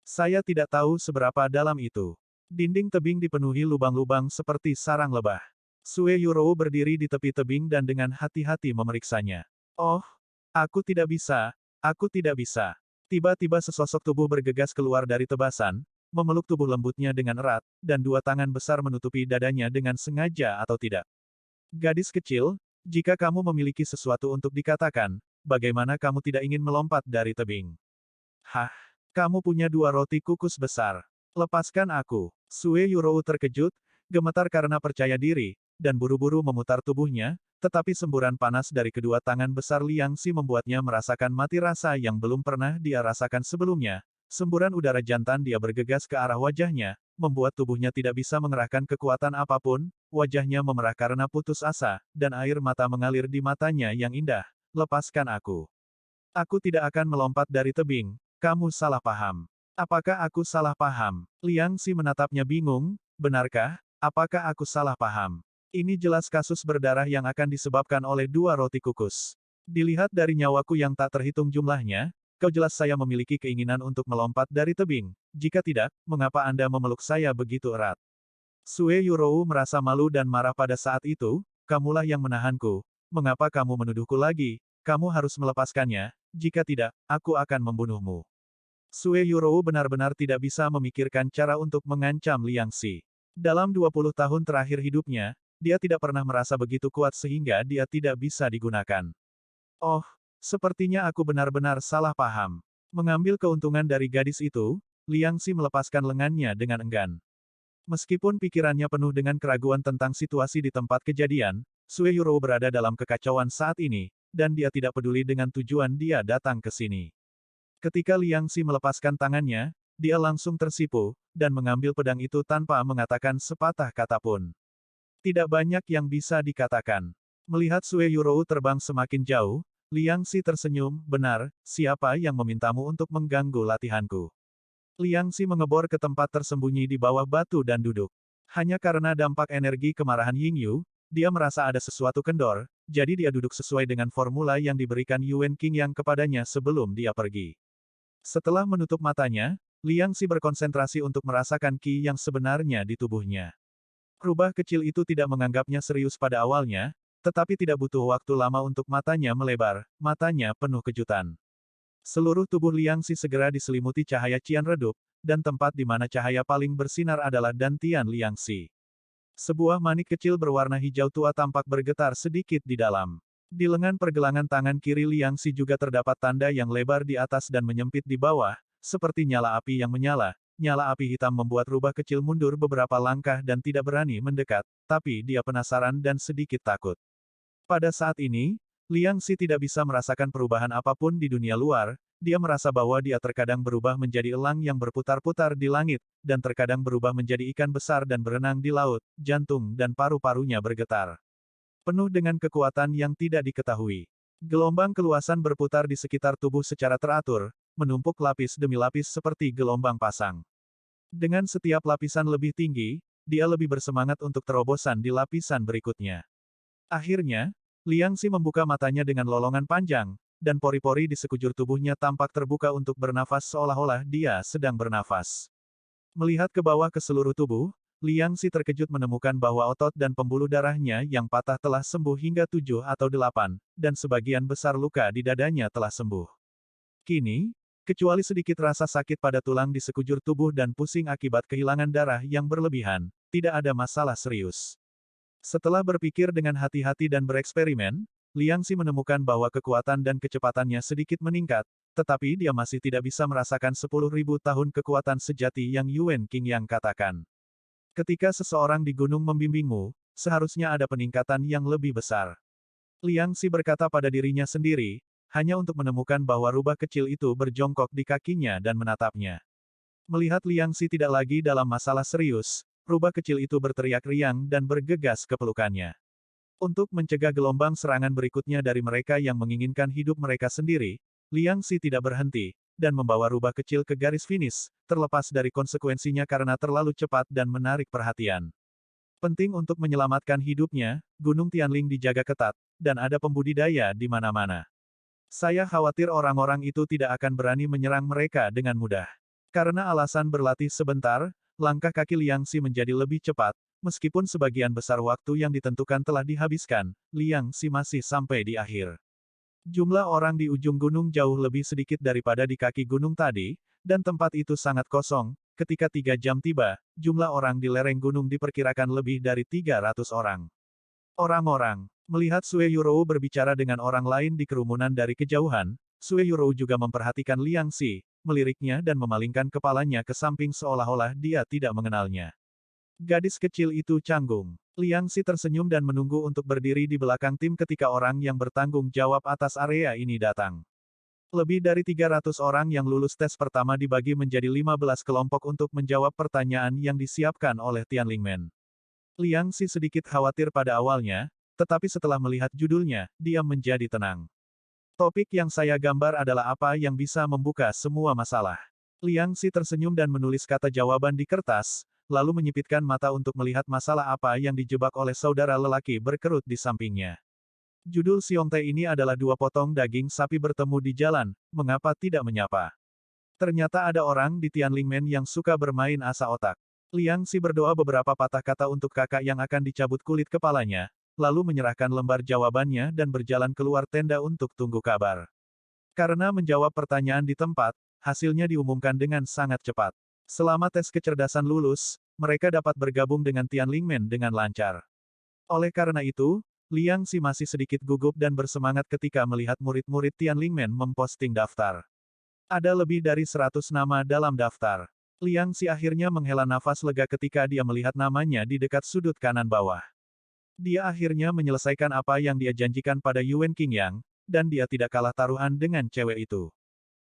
Saya tidak tahu seberapa dalam itu. Dinding tebing dipenuhi lubang-lubang seperti sarang lebah. Sue Yurou berdiri di tepi tebing dan dengan hati-hati memeriksanya. Oh, aku tidak bisa, aku tidak bisa. Tiba-tiba sesosok tubuh bergegas keluar dari tebasan, memeluk tubuh lembutnya dengan erat, dan dua tangan besar menutupi dadanya dengan sengaja atau tidak. Gadis kecil, jika kamu memiliki sesuatu untuk dikatakan, bagaimana kamu tidak ingin melompat dari tebing? Hah? Kamu punya dua roti kukus besar. Lepaskan aku. Sue Yurou terkejut, gemetar karena percaya diri, dan buru-buru memutar tubuhnya, tetapi semburan panas dari kedua tangan besar Liang Xi membuatnya merasakan mati rasa yang belum pernah dia rasakan sebelumnya. Semburan udara jantan dia bergegas ke arah wajahnya, membuat tubuhnya tidak bisa mengerahkan kekuatan apapun, wajahnya memerah karena putus asa, dan air mata mengalir di matanya yang indah. Lepaskan aku. Aku tidak akan melompat dari tebing, kamu salah paham. Apakah aku salah paham? Liang Xi menatapnya bingung, benarkah? Apakah aku salah paham? Ini jelas kasus berdarah yang akan disebabkan oleh dua roti kukus. Dilihat dari nyawaku yang tak terhitung jumlahnya, kau jelas saya memiliki keinginan untuk melompat dari tebing. Jika tidak, mengapa Anda memeluk saya begitu erat? Sue Yurou merasa malu dan marah pada saat itu, kamulah yang menahanku. Mengapa kamu menuduhku lagi? Kamu harus melepaskannya, jika tidak, aku akan membunuhmu. Sue Yurou benar-benar tidak bisa memikirkan cara untuk mengancam Liang Xi. Dalam 20 tahun terakhir hidupnya, dia tidak pernah merasa begitu kuat sehingga dia tidak bisa digunakan. Oh, sepertinya aku benar-benar salah paham. Mengambil keuntungan dari gadis itu, Liang Xi melepaskan lengannya dengan enggan. Meskipun pikirannya penuh dengan keraguan tentang situasi di tempat kejadian, Sue Yurou berada dalam kekacauan saat ini, dan dia tidak peduli dengan tujuan dia datang ke sini. Ketika Liang Xi melepaskan tangannya, dia langsung tersipu, dan mengambil pedang itu tanpa mengatakan sepatah kata pun. Tidak banyak yang bisa dikatakan. Melihat Sue Yurou terbang semakin jauh, Liang Xi tersenyum, benar, siapa yang memintamu untuk mengganggu latihanku? Liang Xi mengebor ke tempat tersembunyi di bawah batu dan duduk. Hanya karena dampak energi kemarahan Yingyu, dia merasa ada sesuatu kendor, jadi dia duduk sesuai dengan formula yang diberikan Yuan Qingyang kepadanya sebelum dia pergi. Setelah menutup matanya, Liang Xi berkonsentrasi untuk merasakan qi yang sebenarnya di tubuhnya. Rubah kecil itu tidak menganggapnya serius pada awalnya, tetapi tidak butuh waktu lama untuk matanya melebar, matanya penuh kejutan. Seluruh tubuh Liang Xi segera diselimuti cahaya cian redup, dan tempat di mana cahaya paling bersinar adalah dantian Liang Xi. Sebuah manik kecil berwarna hijau tua tampak bergetar sedikit di dalam. Di lengan pergelangan tangan kiri Liang Xi juga terdapat tanda yang lebar di atas dan menyempit di bawah, seperti nyala api yang menyala. Nyala api hitam membuat rubah kecil mundur beberapa langkah dan tidak berani mendekat, tapi dia penasaran dan sedikit takut. Pada saat ini, Liang Xi tidak bisa merasakan perubahan apapun di dunia luar, dia merasa bahwa dia terkadang berubah menjadi elang yang berputar-putar di langit, dan terkadang berubah menjadi ikan besar dan berenang di laut, jantung dan paru-parunya bergetar. penuh dengan kekuatan yang tidak diketahui. Gelombang keluasan berputar di sekitar tubuh secara teratur, menumpuk lapis demi lapis seperti gelombang pasang. Dengan setiap lapisan lebih tinggi, dia lebih bersemangat untuk terobosan di lapisan berikutnya. Akhirnya, Liang Xi membuka matanya dengan lolongan panjang, dan pori-pori di sekujur tubuhnya tampak terbuka untuk bernafas seolah-olah dia sedang bernafas. Melihat ke bawah ke seluruh tubuh, Liang Xi terkejut menemukan bahwa otot dan pembuluh darahnya yang patah telah sembuh hingga 7 atau 8, dan sebagian besar luka di dadanya telah sembuh. Kini, kecuali sedikit rasa sakit pada tulang di sekujur tubuh dan pusing akibat kehilangan darah yang berlebihan, tidak ada masalah serius. Setelah berpikir dengan hati-hati dan bereksperimen, Liang Xi menemukan bahwa kekuatan dan kecepatannya sedikit meningkat, tetapi dia masih tidak bisa merasakan 10.000 tahun kekuatan sejati yang Yuan Qingyang katakan. Ketika seseorang di gunung membimbingmu, seharusnya ada peningkatan yang lebih besar. Liang Xi berkata pada dirinya sendiri, hanya untuk menemukan bahwa rubah kecil itu berjongkok di kakinya dan menatapnya. Melihat Liang Xi tidak lagi dalam masalah serius, rubah kecil itu berteriak riang dan bergegas ke pelukannya. Untuk mencegah gelombang serangan berikutnya dari mereka yang menginginkan hidup mereka sendiri, Liang Xi tidak berhenti, dan membawa rubah kecil ke garis finish, terlepas dari konsekuensinya karena terlalu cepat dan menarik perhatian. Penting untuk menyelamatkan hidupnya, Gunung Tianling dijaga ketat, dan ada pembudidaya di mana-mana. Saya khawatir orang-orang itu tidak akan berani menyerang mereka dengan mudah. Karena alasan berlatih sebentar, langkah kaki Liang Xi menjadi lebih cepat, meskipun sebagian besar waktu yang ditentukan telah dihabiskan, Liang Xi masih sampai di akhir. Jumlah orang di ujung gunung jauh lebih sedikit daripada di kaki gunung tadi, dan tempat itu sangat kosong. Ketika 3 jam tiba, jumlah orang di lereng gunung diperkirakan lebih dari 300 orang. Orang-orang melihat Sue Yurou berbicara dengan orang lain di kerumunan dari kejauhan, Sue Yurou juga memperhatikan Liang Xi, meliriknya dan memalingkan kepalanya ke samping seolah-olah dia tidak mengenalnya. Gadis kecil itu canggung. Liang Xi tersenyum dan menunggu untuk berdiri di belakang tim ketika orang yang bertanggung jawab atas area ini datang. Lebih dari 300 orang yang lulus tes pertama dibagi menjadi 15 kelompok untuk menjawab pertanyaan yang disiapkan oleh Tianlingmen. Liang Xi sedikit khawatir pada awalnya, tetapi setelah melihat judulnya, dia menjadi tenang. Topik yang saya gambar adalah apa yang bisa membuka semua masalah. Liang Xi tersenyum dan menulis kata jawaban di kertas, lalu menyipitkan mata untuk melihat masalah apa yang dijebak oleh saudara lelaki berkerut di sampingnya. Judul Xiongte ini adalah 2 potong daging sapi bertemu di jalan, mengapa tidak menyapa? Ternyata ada orang di Tianlingmen yang suka bermain asa otak. Liang Xi berdoa beberapa patah kata untuk kakak yang akan dicabut kulit kepalanya, lalu menyerahkan lembar jawabannya dan berjalan keluar tenda untuk tunggu kabar. Karena menjawab pertanyaan di tempat, hasilnya diumumkan dengan sangat cepat. Selama tes kecerdasan lulus, mereka dapat bergabung dengan Tianlingmen dengan lancar. Oleh karena itu, Liang Xi masih sedikit gugup dan bersemangat ketika melihat murid-murid Tianlingmen memposting daftar. Ada lebih dari 100 nama dalam daftar. Liang Xi akhirnya menghela nafas lega ketika dia melihat namanya di dekat sudut kanan bawah. Dia akhirnya menyelesaikan apa yang dia janjikan pada Yuan Qingyang, dan dia tidak kalah taruhan dengan cewek itu.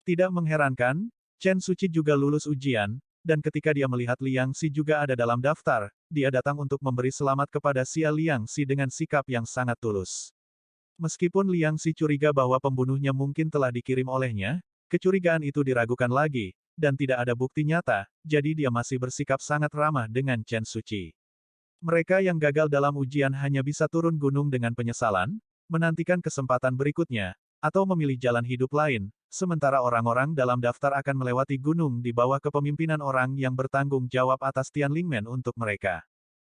Tidak mengherankan, Chen Suci juga lulus ujian, dan ketika dia melihat Liang Xi juga ada dalam daftar, dia datang untuk memberi selamat kepada Xia Liang Xi dengan sikap yang sangat tulus. Meskipun Liang Xi curiga bahwa pembunuhnya mungkin telah dikirim olehnya, kecurigaan itu diragukan lagi, dan tidak ada bukti nyata, jadi dia masih bersikap sangat ramah dengan Chen Suci. Mereka yang gagal dalam ujian hanya bisa turun gunung dengan penyesalan, menantikan kesempatan berikutnya, atau memilih jalan hidup lain, sementara orang-orang dalam daftar akan melewati gunung di bawah kepemimpinan orang yang bertanggung jawab atas Tianlingmen untuk mereka.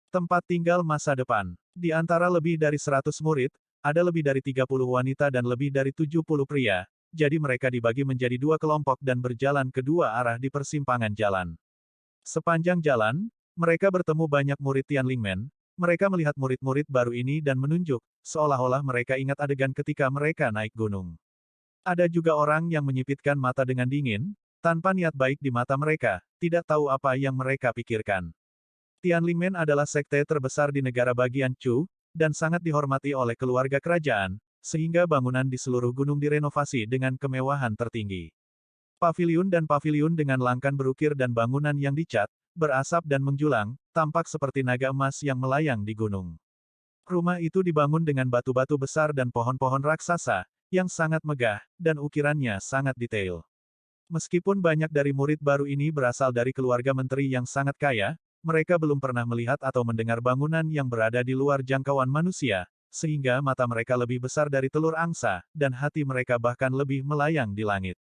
Tempat tinggal masa depan. Di antara lebih dari 100 murid, ada lebih dari 30 wanita dan lebih dari 70 pria, jadi mereka dibagi menjadi 2 kelompok dan berjalan ke 2 arah di persimpangan jalan. Sepanjang jalan, mereka bertemu banyak murid Tianlingmen. Mereka melihat murid-murid baru ini dan menunjuk, seolah-olah mereka ingat adegan ketika mereka naik gunung. Ada juga orang yang menyipitkan mata dengan dingin, tanpa niat baik di mata mereka, tidak tahu apa yang mereka pikirkan. Tianlingmen adalah sekte terbesar di negara bagian Chu, dan sangat dihormati oleh keluarga kerajaan, sehingga bangunan di seluruh gunung direnovasi dengan kemewahan tertinggi. Paviliun dan paviliun dengan langkan berukir dan bangunan yang dicat, berasap dan menjulang, tampak seperti naga emas yang melayang di gunung. Rumah itu dibangun dengan batu-batu besar dan pohon-pohon raksasa, yang sangat megah, dan ukirannya sangat detail. Meskipun banyak dari murid baru ini berasal dari keluarga menteri yang sangat kaya, mereka belum pernah melihat atau mendengar bangunan yang berada di luar jangkauan manusia, sehingga mata mereka lebih besar dari telur angsa, dan hati mereka bahkan lebih melayang di langit.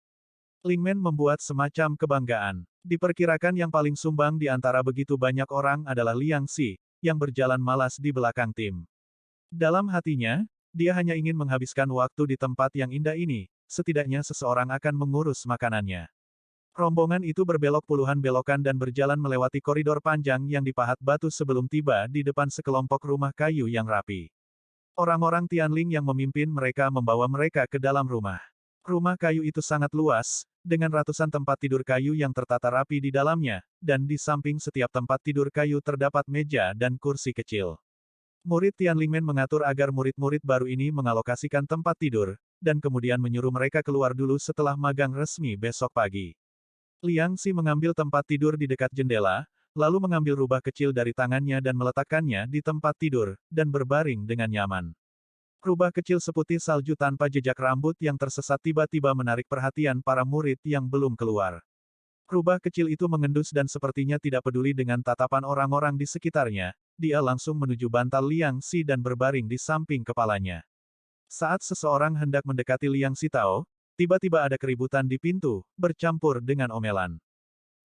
Lingmen membuat semacam kebanggaan. Diperkirakan yang paling sumbang di antara begitu banyak orang adalah Liang Xi, yang berjalan malas di belakang tim. Dalam hatinya, dia hanya ingin menghabiskan waktu di tempat yang indah ini, setidaknya seseorang akan mengurus makanannya. Rombongan itu berbelok puluhan belokan dan berjalan melewati koridor panjang yang dipahat batu sebelum tiba di depan sekelompok rumah kayu yang rapi. Orang-orang Tianling yang memimpin mereka membawa mereka ke dalam rumah. Rumah kayu itu sangat luas, dengan ratusan tempat tidur kayu yang tertata rapi di dalamnya, dan di samping setiap tempat tidur kayu terdapat meja dan kursi kecil. Murid Tianlingmen mengatur agar murid-murid baru ini mengalokasikan tempat tidur, dan kemudian menyuruh mereka keluar dulu setelah magang resmi besok pagi. Liang Xi mengambil tempat tidur di dekat jendela, lalu mengambil rubah kecil dari tangannya dan meletakkannya di tempat tidur, dan berbaring dengan nyaman. Rubah kecil seputih salju tanpa jejak rambut yang tersesat tiba-tiba menarik perhatian para murid yang belum keluar. Rubah kecil itu mengendus dan sepertinya tidak peduli dengan tatapan orang-orang di sekitarnya, dia langsung menuju bantal Liang Xi dan berbaring di samping kepalanya. Saat seseorang hendak mendekati Liang Xi Tao, tiba-tiba ada keributan di pintu, bercampur dengan omelan.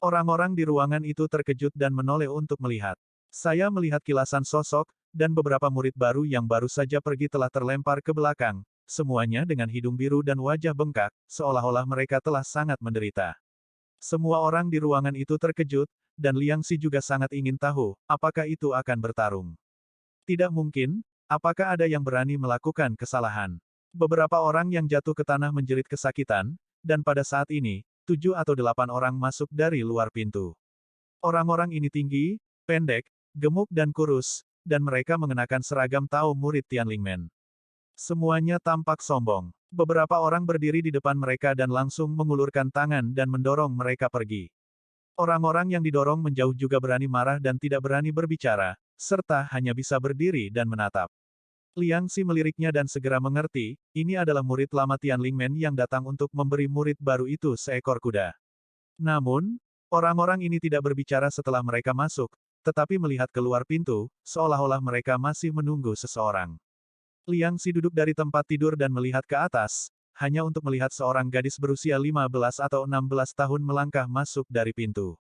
Orang-orang di ruangan itu terkejut dan menoleh untuk melihat. Saya melihat kilasan sosok, dan beberapa murid baru yang baru saja pergi telah terlempar ke belakang, semuanya dengan hidung biru dan wajah bengkak, seolah-olah mereka telah sangat menderita. Semua orang di ruangan itu terkejut, dan Liang Xi juga sangat ingin tahu, apakah itu akan bertarung. Tidak mungkin, apakah ada yang berani melakukan kesalahan. Beberapa orang yang jatuh ke tanah menjerit kesakitan, dan pada saat ini, 7 atau 8 orang masuk dari luar pintu. Orang-orang ini tinggi, pendek, gemuk dan kurus, dan mereka mengenakan seragam Tao murid Tianlingmen. Semuanya tampak sombong. Beberapa orang berdiri di depan mereka dan langsung mengulurkan tangan dan mendorong mereka pergi. Orang-orang yang didorong menjauh juga berani marah dan tidak berani berbicara, serta hanya bisa berdiri dan menatap. Liang Xi meliriknya dan segera mengerti, ini adalah murid lama Tianlingmen yang datang untuk memberi murid baru itu seekor kuda. Namun, orang-orang ini tidak berbicara setelah mereka masuk, tetapi melihat keluar pintu, seolah-olah mereka masih menunggu seseorang. Liang Xi duduk dari tempat tidur dan melihat ke atas, hanya untuk melihat seorang gadis berusia 15 atau 16 tahun melangkah masuk dari pintu.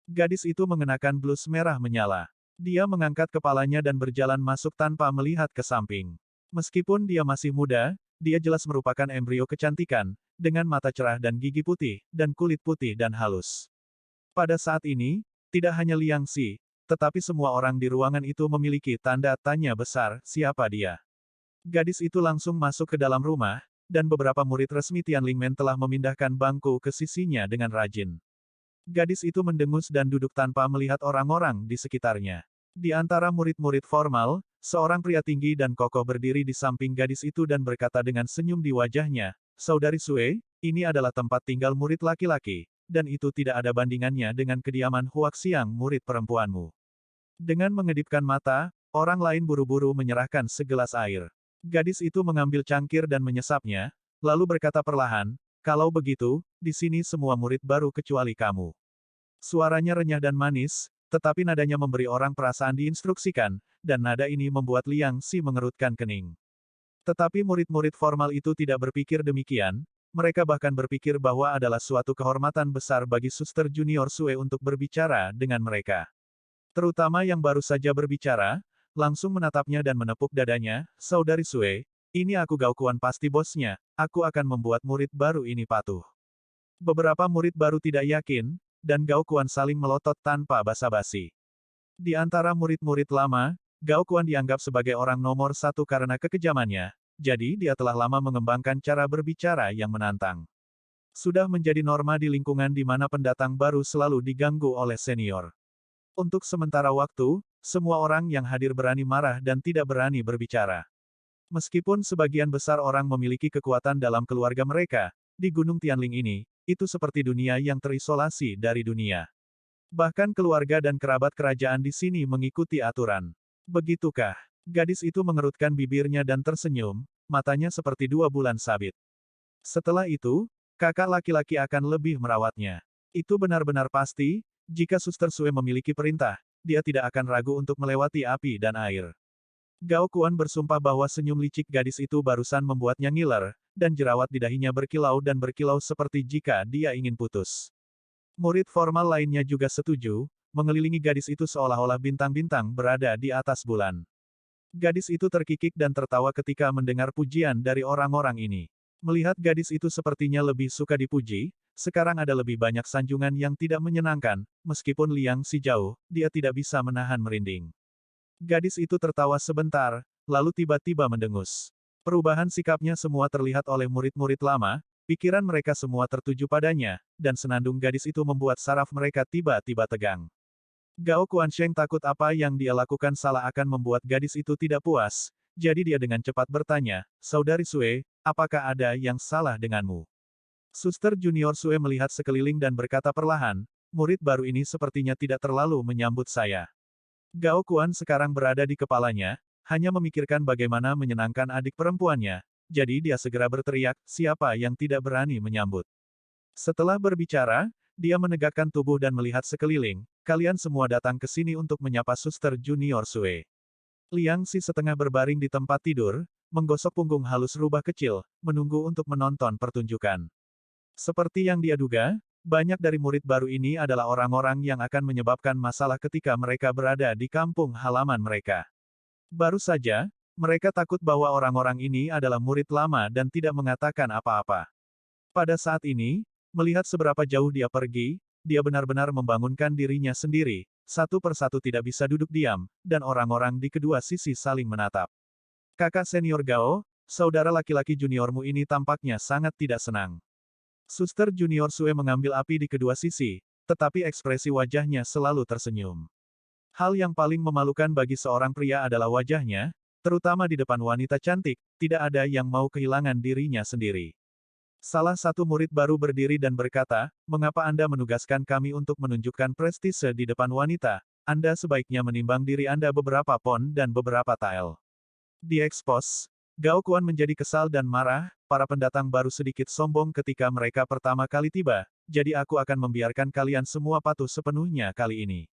Gadis itu mengenakan blus merah menyala. Dia mengangkat kepalanya dan berjalan masuk tanpa melihat ke samping. Meskipun dia masih muda, dia jelas merupakan embrio kecantikan, dengan mata cerah dan gigi putih, dan kulit putih dan halus. Pada saat ini, tidak hanya Liang Xi, tetapi semua orang di ruangan itu memiliki tanda tanya besar, siapa dia? Gadis itu langsung masuk ke dalam rumah, dan beberapa murid resmi Tianlingmen telah memindahkan bangku ke sisinya dengan rajin. Gadis itu mendengus dan duduk tanpa melihat orang-orang di sekitarnya. Di antara murid-murid formal, seorang pria tinggi dan kokoh berdiri di samping gadis itu dan berkata dengan senyum di wajahnya, "Saudari Sue, ini adalah tempat tinggal murid laki-laki, dan itu tidak ada bandingannya dengan kediaman Huaxiang murid perempuanmu." Dengan mengedipkan mata, orang lain buru-buru menyerahkan segelas air. Gadis itu mengambil cangkir dan menyesapnya, lalu berkata perlahan, "Kalau begitu, di sini semua murid baru kecuali kamu." Suaranya renyah dan manis, tetapi nadanya memberi orang perasaan diinstruksikan, dan nada ini membuat Liang Xi mengerutkan kening. Tetapi murid-murid formal itu tidak berpikir demikian, mereka bahkan berpikir bahwa adalah suatu kehormatan besar bagi suster junior Sue untuk berbicara dengan mereka. Terutama yang baru saja berbicara, langsung menatapnya dan menepuk dadanya, "Saudari Sue, ini aku Gaukuan pasti bosnya, aku akan membuat murid baru ini patuh." Beberapa murid baru tidak yakin, dan Gaukuan saling melotot tanpa basa-basi. Di antara murid-murid lama, Gaukuan dianggap sebagai orang nomor satu karena kekejamannya, jadi dia telah lama mengembangkan cara berbicara yang menantang. Sudah menjadi norma di lingkungan di mana pendatang baru selalu diganggu oleh senior. Untuk sementara waktu, semua orang yang hadir berani marah dan tidak berani berbicara. Meskipun sebagian besar orang memiliki kekuatan dalam keluarga mereka, di Gunung Tianling ini, itu seperti dunia yang terisolasi dari dunia. Bahkan keluarga dan kerabat kerajaan di sini mengikuti aturan. Begitukah? Gadis itu mengerutkan bibirnya dan tersenyum, matanya seperti 2 bulan sabit. Setelah itu, kakak laki-laki akan lebih merawatnya. Itu benar-benar pasti, jika Suster Sue memiliki perintah, dia tidak akan ragu untuk melewati api dan air. Gao Kuan bersumpah bahwa senyum licik gadis itu barusan membuatnya ngiler, dan jerawat di dahinya berkilau seperti jika dia ingin putus. Murid formal lainnya juga setuju, mengelilingi gadis itu seolah-olah bintang-bintang berada di atas bulan. Gadis itu terkikik dan tertawa ketika mendengar pujian dari orang-orang ini. Melihat gadis itu sepertinya lebih suka dipuji, sekarang ada lebih banyak sanjungan yang tidak menyenangkan, meskipun Liang Si jauh, dia tidak bisa menahan merinding. Gadis itu tertawa sebentar, lalu tiba-tiba mendengus. Perubahan sikapnya semua terlihat oleh murid-murid lama, pikiran mereka semua tertuju padanya, dan senandung gadis itu membuat saraf mereka tiba-tiba tegang. Gao Kuansheng takut apa yang dia lakukan salah akan membuat gadis itu tidak puas, jadi dia dengan cepat bertanya, "Saudari Sue, apakah ada yang salah denganmu?" Suster Junior Sue melihat sekeliling dan berkata perlahan, "Murid baru ini sepertinya tidak terlalu menyambut saya." Gao Kuan sekarang berada di kepalanya, hanya memikirkan bagaimana menyenangkan adik perempuannya, jadi dia segera berteriak, "Siapa yang tidak berani menyambut?" Setelah berbicara, dia menegakkan tubuh dan melihat sekeliling, "Kalian semua datang ke sini untuk menyapa Suster Junior Sue." Liang Si setengah berbaring di tempat tidur, menggosok punggung halus rubah kecil, menunggu untuk menonton pertunjukan. Seperti yang dia duga, banyak dari murid baru ini adalah orang-orang yang akan menyebabkan masalah ketika mereka berada di kampung halaman mereka. Baru saja, mereka takut bahwa orang-orang ini adalah murid lama dan tidak mengatakan apa-apa. Pada saat ini, melihat seberapa jauh dia pergi, dia benar-benar membangunkan dirinya sendiri, satu persatu tidak bisa duduk diam, dan orang-orang di kedua sisi saling menatap. Kakak senior Gao, saudara laki-laki juniormu ini tampaknya sangat tidak senang. Suster Junior Sue mengambil api di kedua sisi, tetapi ekspresi wajahnya selalu tersenyum. Hal yang paling memalukan bagi seorang pria adalah wajahnya, terutama di depan wanita cantik, tidak ada yang mau kehilangan dirinya sendiri. Salah satu murid baru berdiri dan berkata, "Mengapa Anda menugaskan kami untuk menunjukkan prestise di depan wanita? Anda sebaiknya menimbang diri Anda beberapa pon dan beberapa tael." Diekspos. Gao Kuan menjadi kesal dan marah, para pendatang baru sedikit sombong ketika mereka pertama kali tiba, jadi aku akan membiarkan kalian semua patuh sepenuhnya kali ini.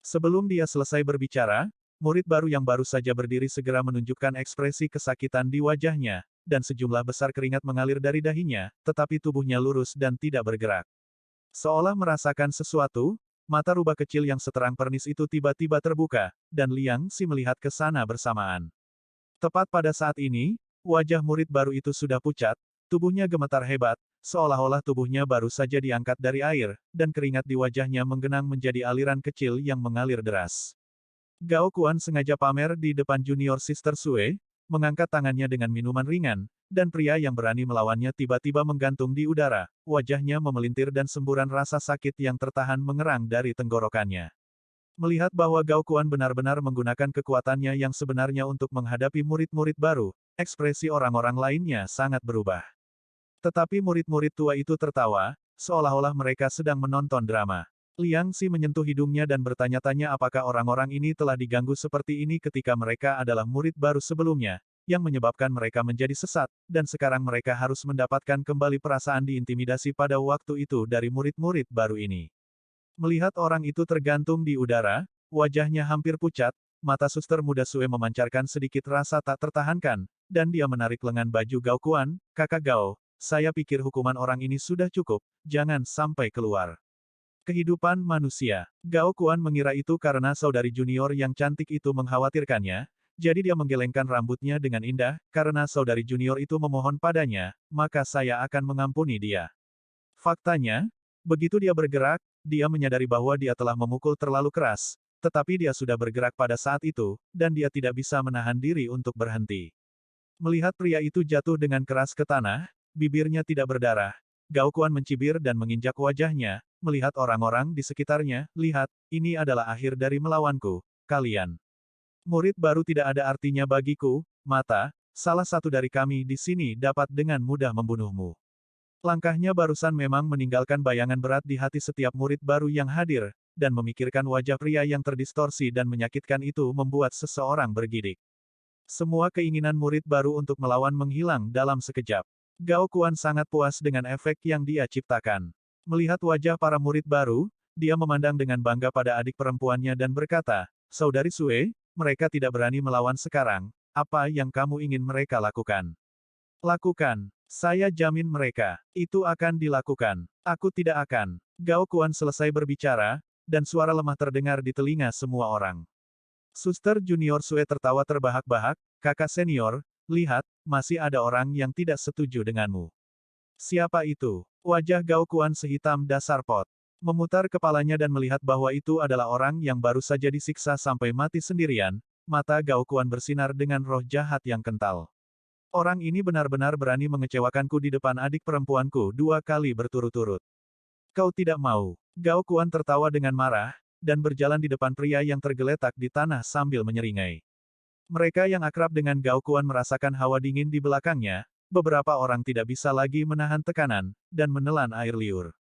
Sebelum dia selesai berbicara, murid baru yang baru saja berdiri segera menunjukkan ekspresi kesakitan di wajahnya, dan sejumlah besar keringat mengalir dari dahinya, tetapi tubuhnya lurus dan tidak bergerak. Seolah merasakan sesuatu, mata rubah kecil yang seterang pernis itu tiba-tiba terbuka, dan Liang Si melihat ke sana bersamaan. Tepat pada saat ini, wajah murid baru itu sudah pucat, tubuhnya gemetar hebat, seolah-olah tubuhnya baru saja diangkat dari air, dan keringat di wajahnya menggenang menjadi aliran kecil yang mengalir deras. Gao Kuan sengaja pamer di depan junior Sister Sue, mengangkat tangannya dengan minuman ringan, dan pria yang berani melawannya tiba-tiba menggantung di udara, wajahnya memelintir dan semburan rasa sakit yang tertahan mengerang dari tenggorokannya. Melihat bahwa Gao Kuan benar-benar menggunakan kekuatannya yang sebenarnya untuk menghadapi murid-murid baru, ekspresi orang-orang lainnya sangat berubah. Tetapi murid-murid tua itu tertawa, seolah-olah mereka sedang menonton drama. Liang Si menyentuh hidungnya dan bertanya-tanya apakah orang-orang ini telah diganggu seperti ini ketika mereka adalah murid baru sebelumnya, yang menyebabkan mereka menjadi sesat, dan sekarang mereka harus mendapatkan kembali perasaan diintimidasi pada waktu itu dari murid-murid baru ini. Melihat orang itu tergantung di udara, wajahnya hampir pucat, mata suster muda Sue memancarkan sedikit rasa tak tertahankan, dan dia menarik lengan baju Gao Kuan, "Kakak Gao, saya pikir hukuman orang ini sudah cukup, jangan sampai keluar." Kehidupan manusia. Gao Kuan mengira itu karena saudari junior yang cantik itu mengkhawatirkannya, jadi dia menggelengkan rambutnya dengan indah, karena saudari junior itu memohon padanya, maka saya akan mengampuni dia. Faktanya, begitu dia bergerak, dia menyadari bahwa dia telah memukul terlalu keras, tetapi dia sudah bergerak pada saat itu, dan dia tidak bisa menahan diri untuk berhenti. Melihat pria itu jatuh dengan keras ke tanah, bibirnya tidak berdarah, Gao Kuan mencibir dan menginjak wajahnya, melihat orang-orang di sekitarnya, "Lihat, ini adalah akhir dari melawanku, kalian. Murid baru tidak ada artinya bagiku, mata, salah satu dari kami di sini dapat dengan mudah membunuhmu." Langkahnya barusan memang meninggalkan bayangan berat di hati setiap murid baru yang hadir, dan memikirkan wajah pria yang terdistorsi dan menyakitkan itu membuat seseorang bergidik. Semua keinginan murid baru untuk melawan menghilang dalam sekejap. Gao Kuan sangat puas dengan efek yang dia ciptakan. Melihat wajah para murid baru, dia memandang dengan bangga pada adik perempuannya dan berkata, "Saudari Sue, mereka tidak berani melawan sekarang, apa yang kamu ingin mereka lakukan? Lakukan. Saya jamin mereka. Itu akan dilakukan. Aku tidak akan." Gao Kuan selesai berbicara, dan suara lemah terdengar di telinga semua orang. Suster Junior Sue tertawa terbahak-bahak, "Kakak senior, lihat, masih ada orang yang tidak setuju denganmu." "Siapa itu?" Wajah Gao Kuan sehitam dasar pot. Memutar kepalanya dan melihat bahwa itu adalah orang yang baru saja disiksa sampai mati sendirian, mata Gao Kuan bersinar dengan roh jahat yang kental. "Orang ini benar-benar berani mengecewakanku di depan adik perempuanku 2 kali berturut-turut. Kau tidak mau." Gao Kuan tertawa dengan marah, dan berjalan di depan pria yang tergeletak di tanah sambil menyeringai. Mereka yang akrab dengan Gao Kuan merasakan hawa dingin di belakangnya, beberapa orang tidak bisa lagi menahan tekanan, dan menelan air liur.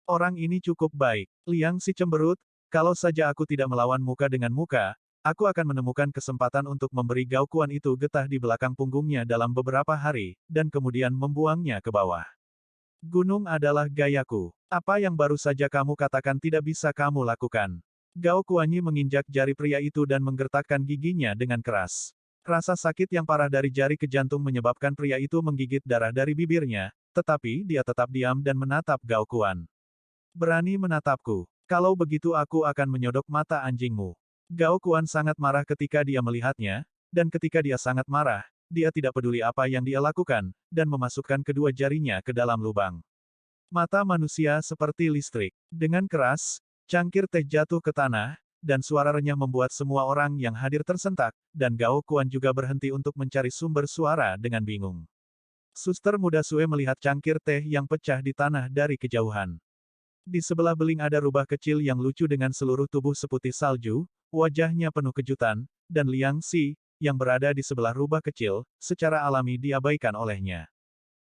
"Orang ini cukup baik." Liang Si cemberut, "Kalau saja aku tidak melawan muka dengan muka, aku akan menemukan kesempatan untuk memberi Gao Kuan itu getah di belakang punggungnya dalam beberapa hari, dan kemudian membuangnya ke bawah. Gunung adalah gayaku. Apa yang baru saja kamu katakan tidak bisa kamu lakukan?" Gao Kuanyi menginjak jari pria itu dan menggertakkan giginya dengan keras. Rasa sakit yang parah dari jari ke jantung menyebabkan pria itu menggigit darah dari bibirnya, tetapi dia tetap diam dan menatap Gao Kuan. "Berani menatapku? Kalau begitu aku akan menyodok mata anjingmu." Gao Kuan sangat marah ketika dia melihatnya, dan ketika dia sangat marah, dia tidak peduli apa yang dia lakukan, dan memasukkan kedua jarinya ke dalam lubang. Mata manusia seperti listrik. Dengan keras, cangkir teh jatuh ke tanah, dan suara renyah membuat semua orang yang hadir tersentak, dan Gao Kuan juga berhenti untuk mencari sumber suara dengan bingung. Suster muda Sue melihat cangkir teh yang pecah di tanah dari kejauhan. Di sebelah beling ada rubah kecil yang lucu dengan seluruh tubuh seputih salju, wajahnya penuh kejutan, dan Liang Si, yang berada di sebelah rubah kecil, secara alami diabaikan olehnya.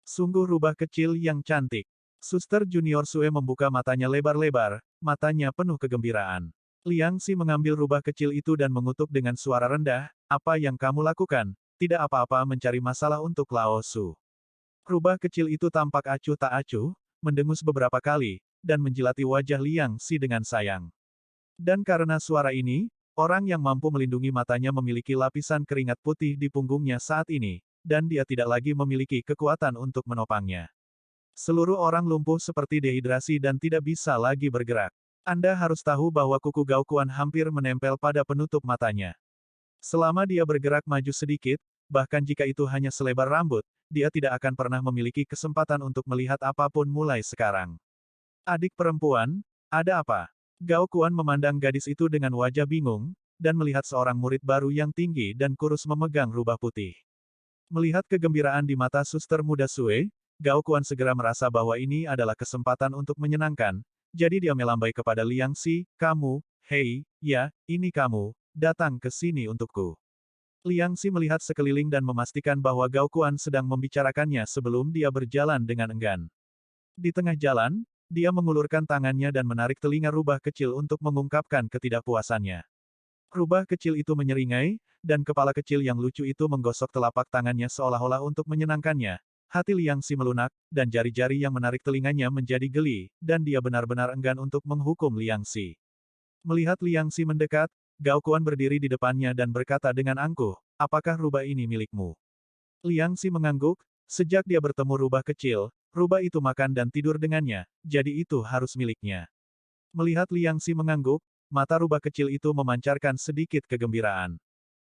Sungguh rubah kecil yang cantik. Suster Junior Sue membuka matanya lebar-lebar, matanya penuh kegembiraan. Liang Si mengambil rubah kecil itu dan mengutuk dengan suara rendah, "Apa yang kamu lakukan? Tidak apa-apa mencari masalah untuk Lao Su." Rubah kecil itu tampak acuh tak acuh, mendengus beberapa kali, dan menjilati wajah Liang Si dengan sayang. Dan karena suara ini, orang yang mampu melindungi matanya memiliki lapisan keringat putih di punggungnya saat ini, dan dia tidak lagi memiliki kekuatan untuk menopangnya. Seluruh orang lumpuh seperti dehidrasi dan tidak bisa lagi bergerak. Anda harus tahu bahwa kuku Gao Kuan hampir menempel pada penutup matanya. Selama dia bergerak maju sedikit, bahkan jika itu hanya selebar rambut, dia tidak akan pernah memiliki kesempatan untuk melihat apapun mulai sekarang. "Adik perempuan, ada apa?" Gao Kuan memandang gadis itu dengan wajah bingung, dan melihat seorang murid baru yang tinggi dan kurus memegang rubah putih. Melihat kegembiraan di mata suster muda Sue, Gao Kuan segera merasa bahwa ini adalah kesempatan untuk menyenangkan, jadi dia melambai kepada Liang Si, "Kamu, hei, ya, ini kamu, datang ke sini untukku." Liang Si melihat sekeliling dan memastikan bahwa Gao Kuan sedang membicarakannya sebelum dia berjalan dengan enggan. Di tengah jalan, dia mengulurkan tangannya dan menarik telinga rubah kecil untuk mengungkapkan ketidakpuasannya. Rubah kecil itu menyeringai, dan kepala kecil yang lucu itu menggosok telapak tangannya seolah-olah untuk menyenangkannya. Hati Liang Si melunak, dan jari-jari yang menarik telinganya menjadi geli, dan dia benar-benar enggan untuk menghukum Liang Si. Melihat Liang Si mendekat, Gao Kuan berdiri di depannya dan berkata dengan angkuh, "Apakah rubah ini milikmu?" Liang Si mengangguk, sejak dia bertemu rubah kecil, rubah itu makan dan tidur dengannya, jadi itu harus miliknya. Melihat Liang Si mengangguk, mata rubah kecil itu memancarkan sedikit kegembiraan.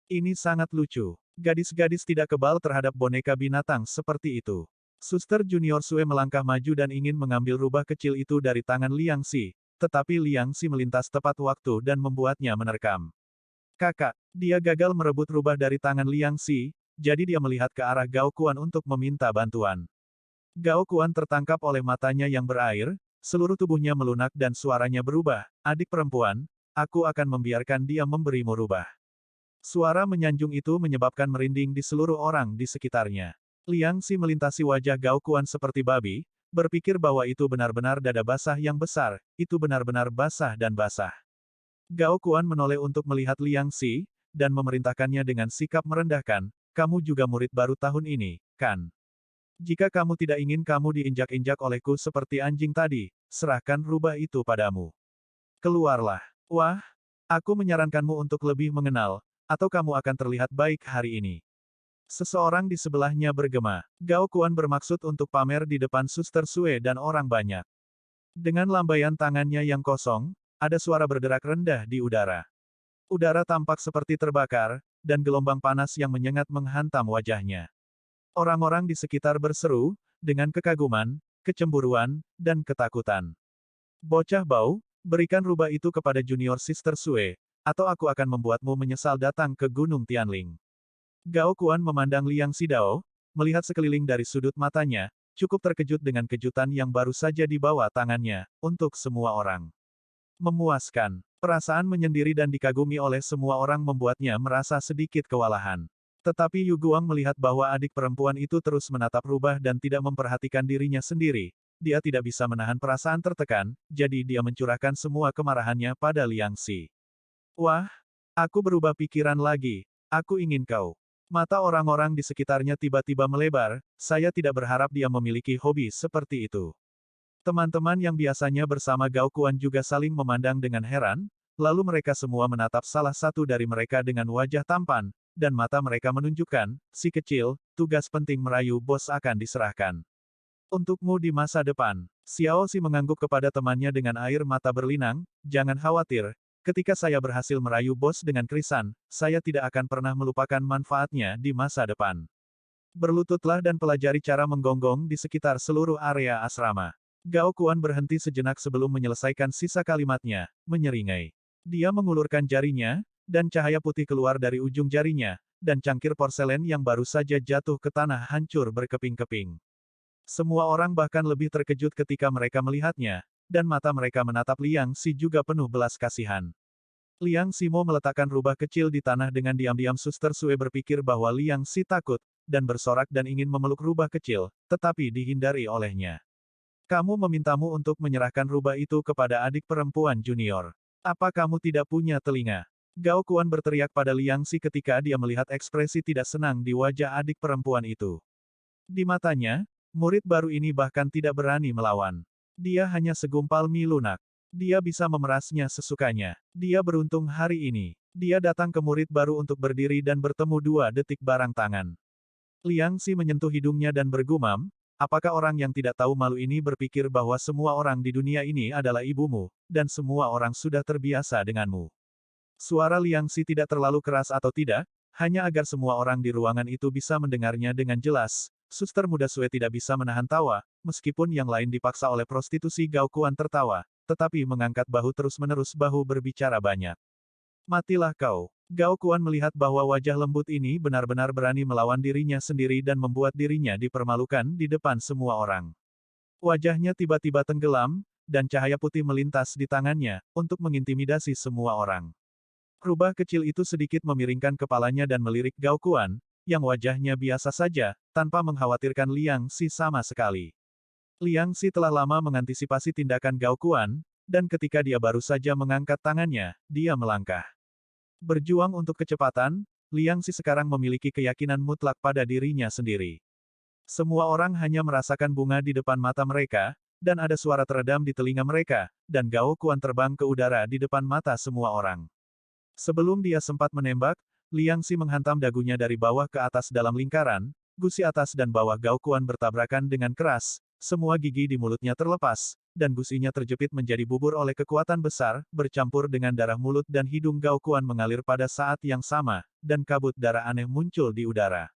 "Ini sangat lucu. Gadis-gadis tidak kebal terhadap boneka binatang seperti itu." Suster Junior Sue melangkah maju dan ingin mengambil rubah kecil itu dari tangan Liang Si, tetapi Liang Si melintas tepat waktu dan membuatnya menerkam. "Kakak." Dia gagal merebut rubah dari tangan Liang Si, jadi dia melihat ke arah Gao Kuan untuk meminta bantuan. Gao Kuan tertangkap oleh matanya yang berair, seluruh tubuhnya melunak dan suaranya berubah, "Adik perempuan, aku akan membiarkan dia memberimu rubah." Suara menyanjung itu menyebabkan merinding di seluruh orang di sekitarnya. Liang Si melintasi wajah Gao Kuan seperti babi, berpikir bahwa itu benar-benar dada basah yang besar, itu benar-benar basah dan basah. Gao Kuan menoleh untuk melihat Liang Si, dan memerintahkannya dengan sikap merendahkan, kamu juga murid baru tahun ini, kan? Jika kamu tidak ingin kamu diinjak-injak olehku seperti anjing tadi, serahkan rubah itu padamu. Keluarlah. Wah, aku menyarankanmu untuk lebih mengenal, atau kamu akan terlihat baik hari ini. Seseorang di sebelahnya bergema. Gao Kuan bermaksud untuk pamer di depan Suster Sue dan orang banyak. Dengan lambaian tangannya yang kosong, ada suara berderak rendah di udara. Udara tampak seperti terbakar, dan gelombang panas yang menyengat menghantam wajahnya. Orang-orang di sekitar berseru, dengan kekaguman, kecemburuan, dan ketakutan. Bocah bau, berikan rubah itu kepada junior Sister Sue, atau aku akan membuatmu menyesal datang ke Gunung Tianling. Gao Kuan memandang Liang Xidao, melihat sekeliling dari sudut matanya, cukup terkejut dengan kejutan yang baru saja dibawa tangannya, untuk semua orang. Memuaskan. Perasaan menyendiri dan dikagumi oleh semua orang membuatnya merasa sedikit kewalahan. Tetapi Yu Guang melihat bahwa adik perempuan itu terus menatap rubah dan tidak memperhatikan dirinya sendiri. Dia tidak bisa menahan perasaan tertekan, jadi dia mencurahkan semua kemarahannya pada Liang Xi. Wah, aku berubah pikiran lagi. Aku ingin kau. Mata orang-orang di sekitarnya tiba-tiba melebar, saya tidak berharap dia memiliki hobi seperti itu. Teman-teman yang biasanya bersama Gao Kuan juga saling memandang dengan heran, lalu mereka semua menatap salah satu dari mereka dengan wajah tampan, dan mata mereka menunjukkan, si kecil, tugas penting merayu bos akan diserahkan. Untukmu di masa depan. Xiao Xi mengangguk kepada temannya dengan air mata berlinang, jangan khawatir, ketika saya berhasil merayu bos dengan krisan, saya tidak akan pernah melupakan manfaatnya di masa depan. Berlututlah dan pelajari cara menggonggong di sekitar seluruh area asrama. Gao Kuan berhenti sejenak sebelum menyelesaikan sisa kalimatnya, menyeringai. Dia mengulurkan jarinya, dan cahaya putih keluar dari ujung jarinya, dan cangkir porselen yang baru saja jatuh ke tanah hancur berkeping-keping. Semua orang bahkan lebih terkejut ketika mereka melihatnya, dan mata mereka menatap Liang Xi juga penuh belas kasihan. Liang Ximo meletakkan rubah kecil di tanah dengan diam-diam. Suster Sue berpikir bahwa Liang Xi takut, dan bersorak dan ingin memeluk rubah kecil, tetapi dihindari olehnya. Kamu memintamu untuk menyerahkan rubah itu kepada adik perempuan junior. Apa kamu tidak punya telinga? Gao Kuan berteriak pada Liang Xi ketika dia melihat ekspresi tidak senang di wajah adik perempuan itu. Di matanya, murid baru ini bahkan tidak berani melawan. Dia hanya segumpal mie lunak. Dia bisa memerasnya sesukanya. Dia beruntung hari ini. Dia datang ke murid baru untuk berdiri dan bertemu 2 detik barang tangan. Liang Xi menyentuh hidungnya dan bergumam, apakah orang yang tidak tahu malu ini berpikir bahwa semua orang di dunia ini adalah ibumu, dan semua orang sudah terbiasa denganmu? Suara Liang Xi tidak terlalu keras atau tidak, hanya agar semua orang di ruangan itu bisa mendengarnya dengan jelas. Suster muda Sue tidak bisa menahan tawa, meskipun yang lain dipaksa oleh prostitusi. Gao Kuan tertawa, tetapi mengangkat bahu terus-menerus bahu berbicara banyak. Matilah kau. Gao Kuan melihat bahwa wajah lembut ini benar-benar berani melawan dirinya sendiri dan membuat dirinya dipermalukan di depan semua orang. Wajahnya tiba-tiba tenggelam, dan cahaya putih melintas di tangannya, untuk mengintimidasi semua orang. Rubah kecil itu sedikit memiringkan kepalanya dan melirik Gao Kuan, yang wajahnya biasa saja, tanpa mengkhawatirkan Liang Xi sama sekali. Liang Xi telah lama mengantisipasi tindakan Gao Kuan, dan ketika dia baru saja mengangkat tangannya, dia melangkah. Berjuang untuk kecepatan, Liang Xi sekarang memiliki keyakinan mutlak pada dirinya sendiri. Semua orang hanya merasakan bunga di depan mata mereka, dan ada suara teredam di telinga mereka, dan Gao Kuan terbang ke udara di depan mata semua orang. Sebelum dia sempat menembak, Liang Xi menghantam dagunya dari bawah ke atas dalam lingkaran, gusi atas dan bawah Gao Kuan bertabrakan dengan keras, semua gigi di mulutnya terlepas, dan gusinya terjepit menjadi bubur oleh kekuatan besar, bercampur dengan darah. Mulut dan hidung Gao Kuan mengalir pada saat yang sama, dan kabut darah aneh muncul di udara.